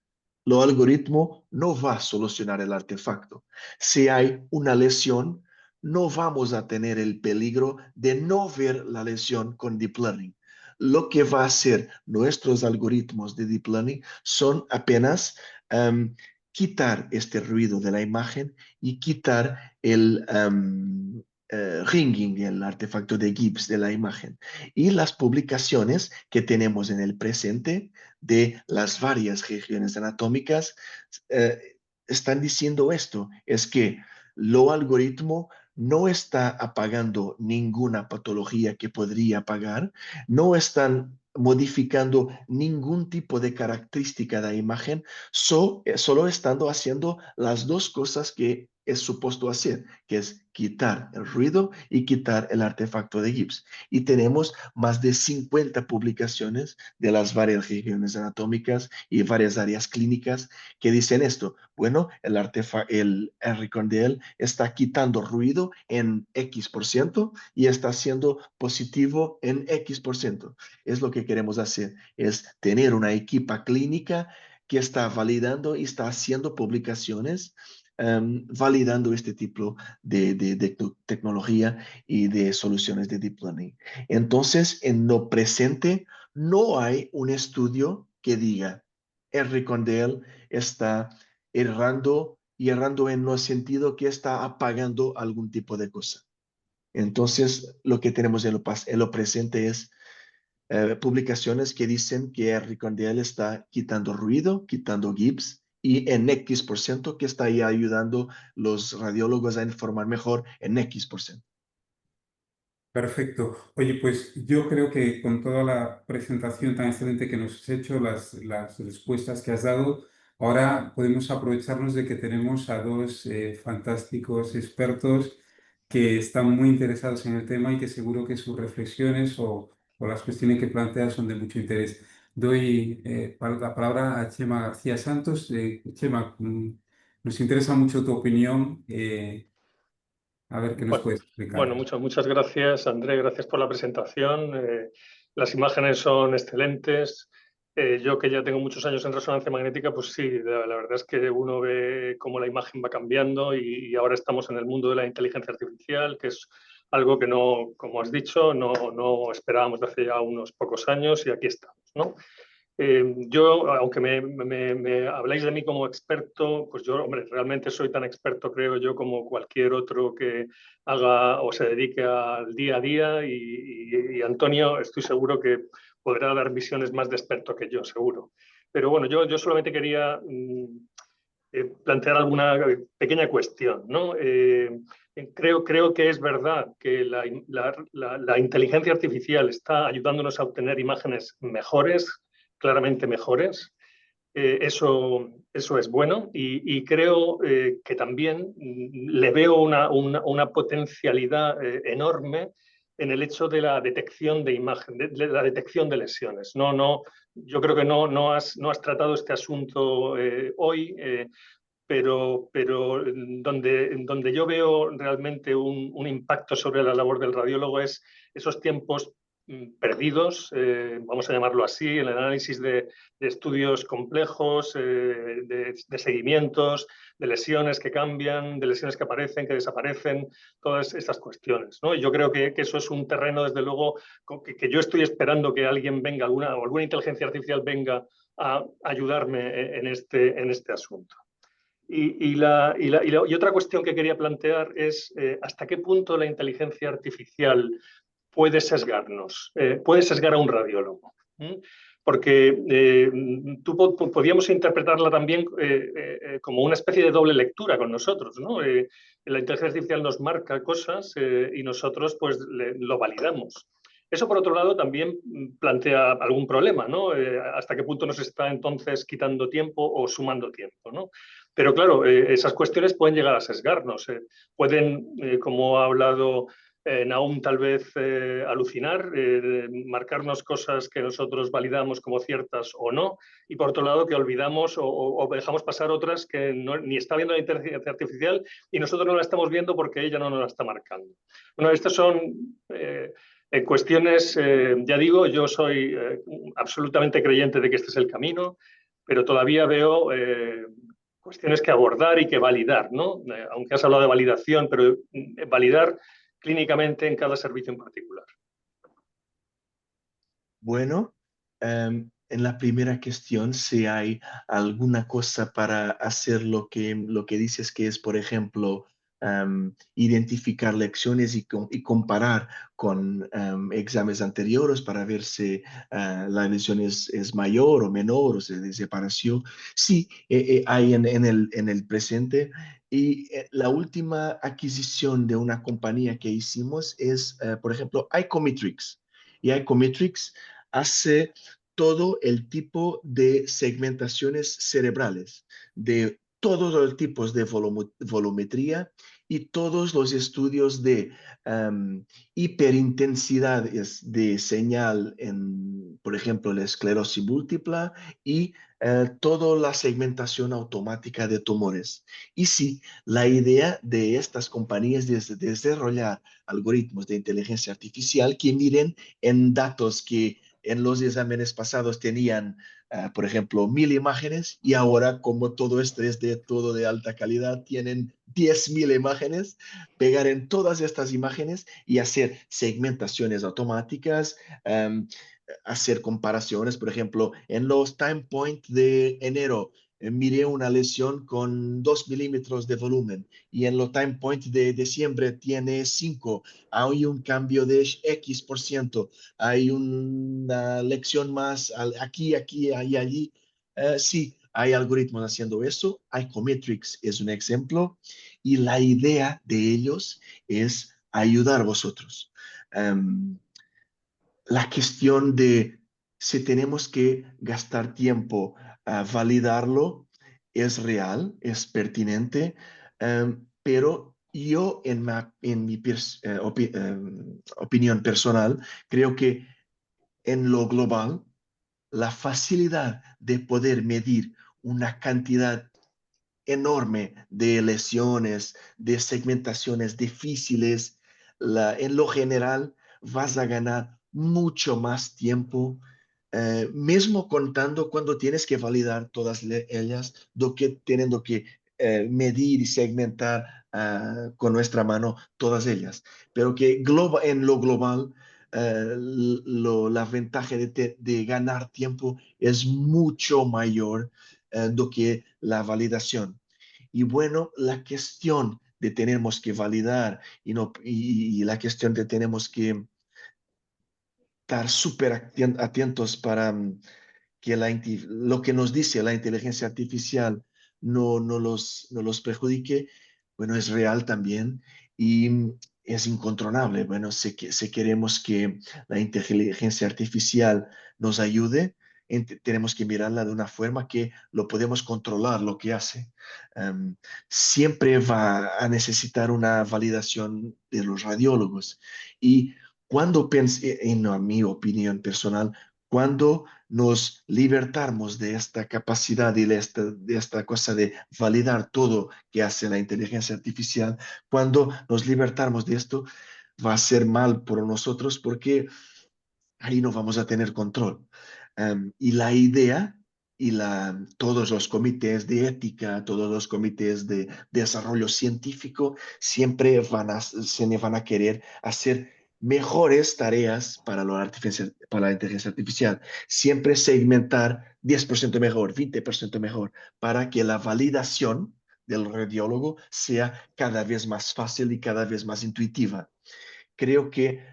el algoritmo no va a solucionar el artefacto. Si hay una lesión, no vamos a tener el peligro de no ver la lesión con Deep Learning. Lo que va a hacer nuestros algoritmos de Deep Learning son apenas quitar este ruido de la imagen y quitar el ringing, el artefacto de Gibbs de la imagen. Y las publicaciones que tenemos en el presente de las varias regiones anatómicas están diciendo esto, es que lo algoritmo no está apagando ninguna patología que podría apagar, no están modificando ningún tipo de característica de la imagen, solo estando haciendo las dos cosas que es supuesto hacer, que es quitar el ruido y quitar el artefacto de Gibbs. Y tenemos más de 50 publicaciones de las varias regiones anatómicas y varias áreas clínicas que dicen esto. Bueno, el RCondL está quitando ruido en X% y está haciendo positivo en X%. Es lo que queremos hacer, es tener una equipa clínica que está validando y está haciendo publicaciones validando este tipo de tecnología y de soluciones de deep learning. Entonces, en lo presente, no hay un estudio que diga, Henry Condell está errando y errando en el sentido que está apagando algún tipo de cosa. Entonces, lo que tenemos en lo presente es publicaciones que dicen que Henry Condell está quitando ruido, quitando Gibbs, y en X% que está ahí ayudando los radiólogos a informar mejor en X%. Perfecto. Oye, pues yo creo que con toda la presentación tan excelente que nos has hecho, las respuestas que has dado, ahora podemos aprovecharnos de que tenemos a dos fantásticos expertos que están muy interesados en el tema y que seguro que sus reflexiones o las cuestiones que planteas son de mucho interés. Doy la palabra a Chema García Santos. Chema, nos interesa mucho tu opinión. A ver qué nos Bueno, puedes explicar. muchas gracias, André. Gracias por la presentación. Las imágenes son excelentes. Yo que ya tengo muchos años en resonancia magnética, pues sí, la verdad es que uno ve cómo la imagen va cambiando y ahora estamos en el mundo de la inteligencia artificial, que es algo que no, como has dicho, no esperábamos de hace ya unos pocos años y aquí estamos, ¿no? Yo, aunque me habláis de mí como experto, pues yo, hombre, realmente soy tan experto, creo yo, como cualquier otro que haga o se dedique al día a día y Antonio, estoy seguro que podrá dar visiones más de experto que yo, seguro. Pero bueno, yo solamente quería plantear alguna pequeña cuestión, ¿no? Creo que es verdad que la inteligencia artificial está ayudándonos a obtener imágenes mejores, claramente mejores. Eso es bueno y creo que también le veo una potencialidad enorme en el hecho de la detección de imagen, de la detección de lesiones. Yo creo que no has tratado este asunto hoy, pero donde yo veo realmente un impacto sobre la labor del radiólogo es esos tiempos perdidos, vamos a llamarlo así, en el análisis de estudios complejos, de seguimientos, de lesiones que cambian, de lesiones que aparecen, que desaparecen, todas estas cuestiones, ¿no? Y yo creo que eso es un terreno, desde luego, que yo estoy esperando que alguien venga, alguna inteligencia artificial venga a ayudarme en este asunto. Y otra cuestión que quería plantear es hasta qué punto la inteligencia artificial puede sesgar a un radiólogo. ¿Mm? Porque podíamos interpretarla también como una especie de doble lectura con nosotros, ¿no? La inteligencia artificial nos marca cosas y nosotros pues lo validamos. Eso, por otro lado, también plantea algún problema, ¿no? ¿Hasta qué punto nos está entonces quitando tiempo o sumando tiempo, ¿no? Pero claro, esas cuestiones pueden llegar a sesgarnos. Pueden, como ha hablado Nahum, tal vez alucinar, marcarnos cosas que nosotros validamos como ciertas o no, y por otro lado que olvidamos o dejamos pasar otras que ni está viendo la inteligencia artificial y nosotros no la estamos viendo porque ella no nos la está marcando. Bueno, estas son cuestiones, ya digo, yo soy absolutamente creyente de que este es el camino, pero todavía veo cuestiones que abordar y que validar, ¿no? Aunque has hablado de validación, pero validar clínicamente en cada servicio en particular. Bueno, en la primera cuestión, si hay alguna cosa para hacer lo que dices que es, por ejemplo, identificar lecciones y comparar con exámenes anteriores para ver si la lesión es mayor o menor o se desapareció. Sí, hay en el presente. Y la última adquisición de una compañía que hicimos es, por ejemplo, Icometrix. Y Icometrix hace todo el tipo de segmentaciones cerebrales, de todos los tipos de volumetría y todos los estudios de hiperintensidades de señal en, por ejemplo, la esclerosis múltiple y toda la segmentación automática de tumores. Y sí, la idea de estas compañías es desarrollar algoritmos de inteligencia artificial que miren en datos que en los exámenes pasados tenían, por ejemplo, 1000 imágenes y ahora, como todo esto es de todo de alta calidad, tienen 10.000 imágenes, pegar en todas estas imágenes y hacer segmentaciones automáticas, um, hacer comparaciones, por ejemplo, en los time point de enero. miré una lesión con 2 milímetros de volumen y en los time point de diciembre tiene 5. Hay un cambio de X%. Hay una lección más aquí, aquí, ahí, allí. Sí, hay algoritmos haciendo eso. Icometrics es un ejemplo y la idea de ellos es ayudar a vosotros. Um, la cuestión de si tenemos que gastar tiempo a validarlo es real, es pertinente, pero yo en mi opinión personal creo que en lo global la facilidad de poder medir una cantidad enorme de lesiones, de segmentaciones difíciles, en lo general vas a ganar mucho más tiempo, mismo contando cuando tienes que validar todas ellas, do que teniendo que medir y segmentar con nuestra mano todas ellas. Pero que en lo global, la ventaja de ganar tiempo es mucho mayor do que la validación. Y bueno, la cuestión de tenemos que validar y la cuestión de tenemos que estar súper atentos para que lo que nos dice la inteligencia artificial no los perjudique, bueno, es real también y es incontrolable. Bueno, si queremos que la inteligencia artificial nos ayude, tenemos que mirarla de una forma que lo podemos controlar lo que hace. Um, Siempre va a necesitar una validación de los radiólogos. Y cuando pensé, en mi opinión personal, cuando nos libertamos de esta capacidad y de esta cosa de validar todo que hace la inteligencia artificial, cuando nos libertamos de esto, va a ser mal por nosotros porque ahí no vamos a tener control. Y la idea todos los comités de ética, todos los comités de desarrollo científico siempre se van a querer hacer mejores tareas para la inteligencia artificial. Siempre segmentar 10% mejor, 20% mejor, para que la validación del radiólogo sea cada vez más fácil y cada vez más intuitiva. Creo que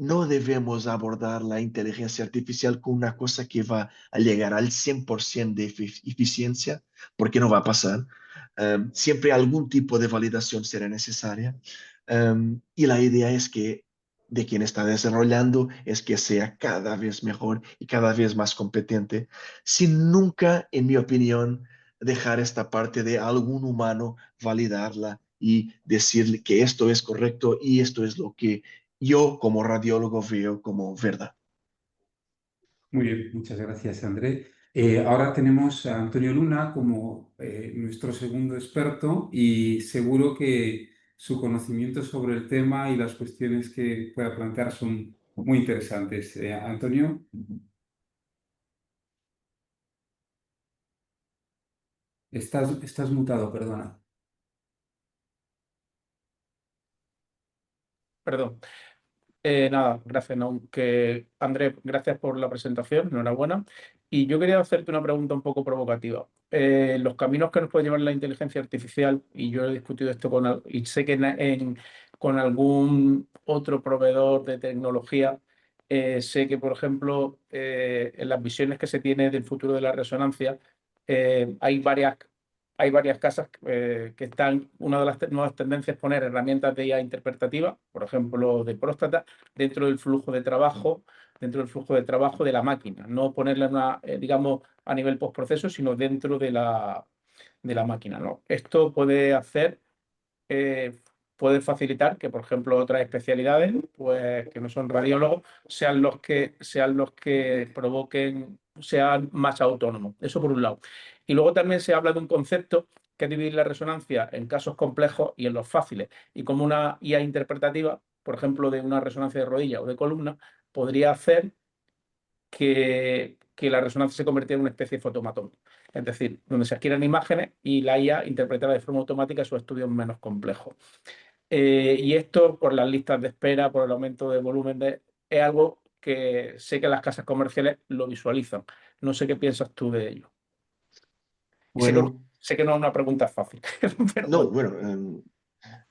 no debemos abordar la inteligencia artificial con una cosa que va a llegar al 100% de eficiencia, porque no va a pasar. Siempre algún tipo de validación será necesaria. Y la idea es que de quien está desarrollando es que sea cada vez mejor y cada vez más competente, sin nunca, en mi opinión, dejar esta parte de algún humano validarla y decirle que esto es correcto y esto es lo que yo como radiólogo veo como verdad. Muy bien, muchas gracias, André. Ahora tenemos a Antonio Luna como nuestro segundo experto y seguro que su conocimiento sobre el tema y las cuestiones que pueda plantear son muy interesantes. Antonio. Estás mutado, perdona. Perdón. Nada, gracias, no, Andrés, gracias por la presentación, enhorabuena. Y yo quería hacerte una pregunta un poco provocativa. Los caminos que nos puede llevar la inteligencia artificial, y yo he discutido esto y sé que con algún otro proveedor de tecnología, sé que, por ejemplo, en las visiones que se tiene del futuro de la resonancia, hay varias casas que están, una de las nuevas tendencias es poner herramientas de IA interpretativa, por ejemplo, de próstata, dentro del flujo de trabajo, de la máquina, no ponerla digamos, a nivel postproceso, sino dentro de la máquina, ¿no? Esto eh, puede facilitar que, por ejemplo, otras especialidades, pues, que no son radiólogos, sean los que sean más autónomos. Eso por un lado. Y luego también se habla de un concepto que es dividir la resonancia en casos complejos y en los fáciles. Y como una IA interpretativa, por ejemplo, de una resonancia de rodilla o de columna, podría hacer que la resonancia se convirtiera en una especie de fotomatón. Es decir, donde se adquieren imágenes y la IA interpretará de forma automática sus estudios menos complejos. Y esto, por las listas de espera, por el aumento de volumen, es algo que sé que las casas comerciales lo visualizan. No sé qué piensas tú de ello. Bueno, Sé que no es una pregunta fácil, pero no, bueno. bueno,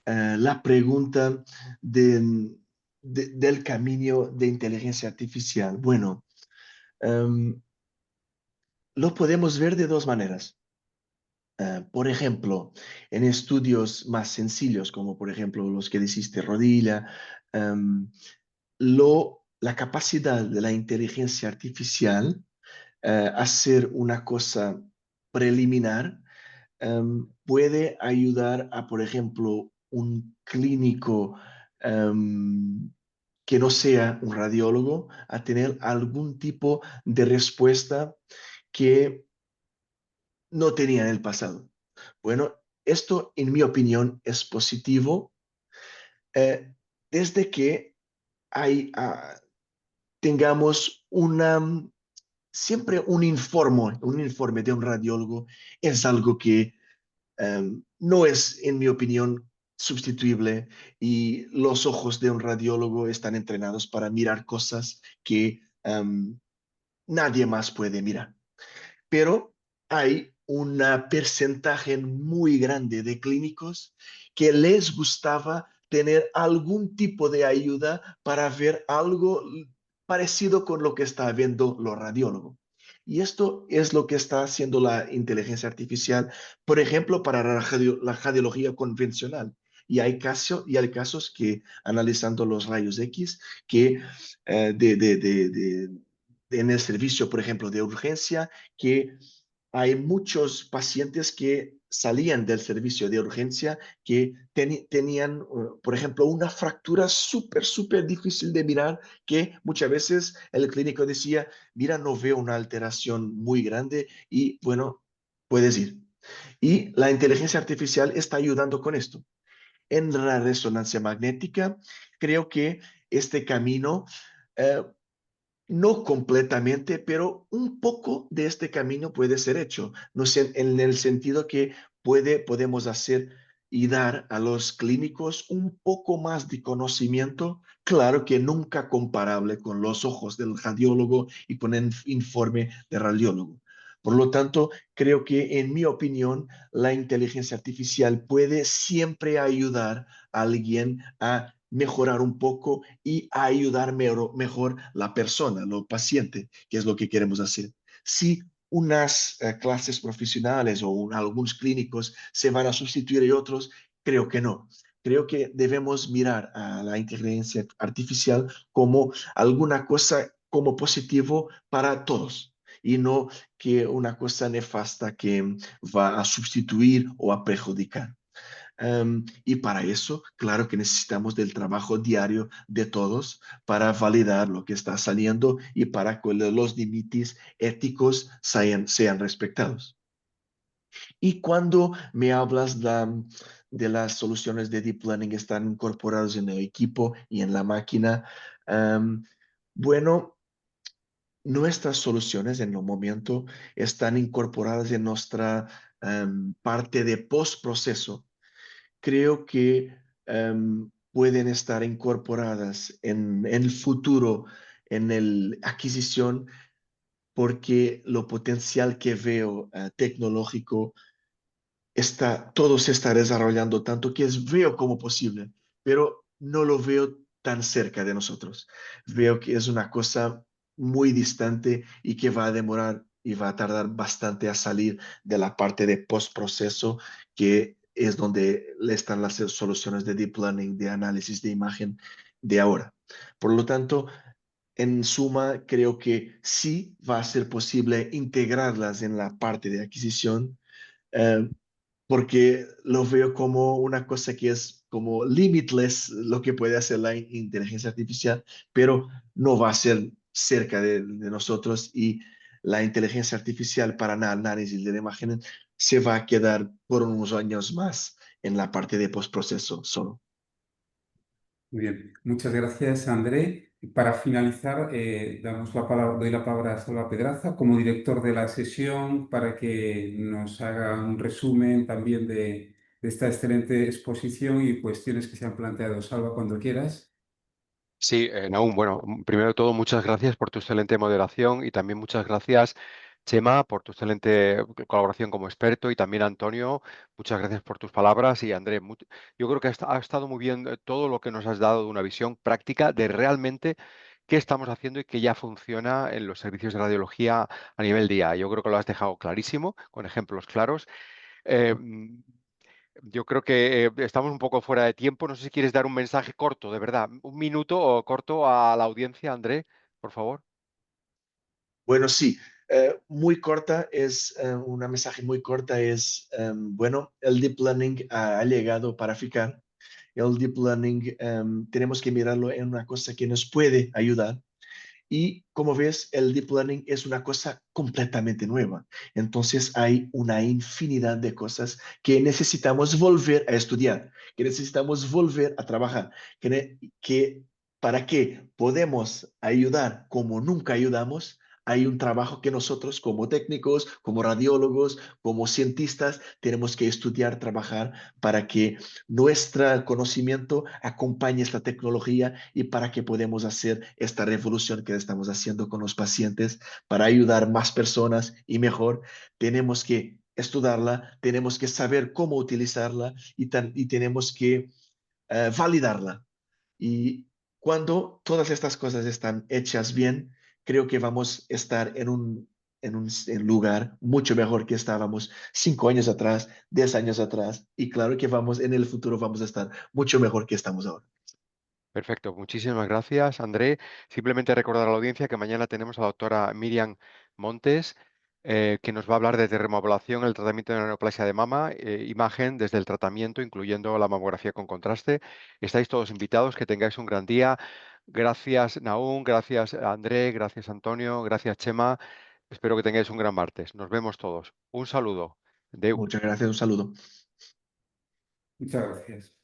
la pregunta de, del camino de inteligencia artificial. Bueno, em, lo podemos ver de dos maneras. Por ejemplo, en estudios más sencillos, como por ejemplo los que hiciste Rodilla, em, la capacidad de la inteligencia artificial hacer una cosa preliminar puede ayudar a, por ejemplo, un clínico que no sea un radiólogo a tener algún tipo de respuesta que no tenía en el pasado. Bueno, esto, en mi opinión, es positivo desde que tengamos siempre un informe de un radiólogo es algo que no es, en mi opinión, sustituible y los ojos de un radiólogo están entrenados para mirar cosas que nadie más puede mirar. Pero hay un porcentaje muy grande de clínicos que les gustaba tener algún tipo de ayuda para ver algo parecido con lo que está viendo los radiólogos. Y esto es lo que está haciendo la inteligencia artificial, por ejemplo, para la radiología convencional. Y hay casos que, analizando los rayos X, que en el servicio, por ejemplo, de urgencia, que hay muchos pacientes que salían del servicio de urgencia que tenían, por ejemplo, una fractura súper difícil de mirar, que muchas veces el clínico decía, mira, no veo una alteración muy grande y bueno, puedes ir. Y la inteligencia artificial está ayudando con esto. En la resonancia magnética, creo que este camino eh, no completamente, pero un poco de este camino puede ser hecho, no sé, en el sentido que podemos hacer y dar a los clínicos un poco más de conocimiento, claro que nunca comparable con los ojos del radiólogo y con el informe del radiólogo. Por lo tanto, creo que en mi opinión, la inteligencia artificial puede siempre ayudar a alguien a mejorar un poco y a ayudar mejor la persona, el paciente, que es lo que queremos hacer. Si unas clases profesionales o algunos clínicos se van a sustituir y otros, creo que no. Creo que debemos mirar a la inteligencia artificial como alguna cosa como positivo para todos y no que una cosa nefasta que va a sustituir o a perjudicar. Y para eso, claro que necesitamos del trabajo diario de todos para validar lo que está saliendo y para que los límites éticos sean respetados. Y cuando me hablas de las soluciones de Deep Learning que están incorporadas en el equipo y en la máquina, bueno, nuestras soluciones en el momento están incorporadas en nuestra parte de postproceso. Creo que pueden estar incorporadas en el futuro, en la adquisición, porque lo potencial que veo tecnológico todo se está desarrollando tanto que veo como posible, pero no lo veo tan cerca de nosotros. Veo que es una cosa muy distante y que va a demorar y va a tardar bastante a salir de la parte de postproceso, que es donde están las soluciones de deep learning, de análisis de imagen de ahora. Por lo tanto, en suma, creo que sí va a ser posible integrarlas en la parte de adquisición, eh, porque lo veo como una cosa que es como limitless lo que puede hacer la inteligencia artificial, pero no va a ser cerca de nosotros y la inteligencia artificial para análisis de imágenes se va a quedar por unos años más en la parte de postproceso solo. Muy bien, muchas gracias, André. Para finalizar, doy la palabra a Salva Pedraza como director de la sesión para que nos haga un resumen también de esta excelente exposición y cuestiones que se han planteado. Salva, cuando quieras. Sí, Nahum, bueno, primero de todo, muchas gracias por tu excelente moderación y también muchas gracias Chema, por tu excelente colaboración como experto, y también Antonio, muchas gracias por tus palabras. Y André, yo creo que ha estado muy bien todo lo que nos has dado de una visión práctica de realmente qué estamos haciendo y que ya funciona en los servicios de radiología a nivel día. Yo creo que lo has dejado clarísimo, con ejemplos claros. Eh, mm, yo creo que estamos un poco fuera de tiempo. No sé si quieres dar un mensaje corto, de verdad, un minuto o corto a la audiencia, André, por favor. Bueno, sí, muy corta es, una mensaje muy corta es, bueno, el deep learning ha llegado para ficar. El deep learning tenemos que mirarlo en una cosa que nos puede ayudar. Y como ves, el deep learning es una cosa completamente nueva. Entonces hay una infinidad de cosas que necesitamos volver a estudiar, que necesitamos volver a trabajar, que para que podemos ayudar como nunca ayudamos, hay un trabajo que nosotros como técnicos, como radiólogos, como cientistas, tenemos que estudiar, trabajar para que nuestro conocimiento acompañe esta tecnología y para que podamos hacer esta revolución que estamos haciendo con los pacientes para ayudar más personas y mejor. Tenemos que estudiarla, tenemos que saber cómo utilizarla y tenemos que validarla. Y cuando todas estas cosas están hechas bien, creo que vamos a estar en un lugar mucho mejor que estábamos 5 años atrás, 10 años atrás. Y claro que en el futuro vamos a estar mucho mejor que estamos ahora. Perfecto, muchísimas gracias, André. Simplemente recordar a la audiencia que mañana tenemos a la doctora Miriam Montes, que nos va a hablar de termopoblación en el tratamiento de la neoplasia de mama, imagen desde el tratamiento, incluyendo la mamografía con contraste. Estáis todos invitados, que tengáis un gran día. Gracias, Nahum, gracias, André, gracias, Antonio, gracias, Chema. Espero que tengáis un gran martes. Nos vemos todos. Un saludo. Adeu. Muchas gracias, un saludo. Muchas gracias.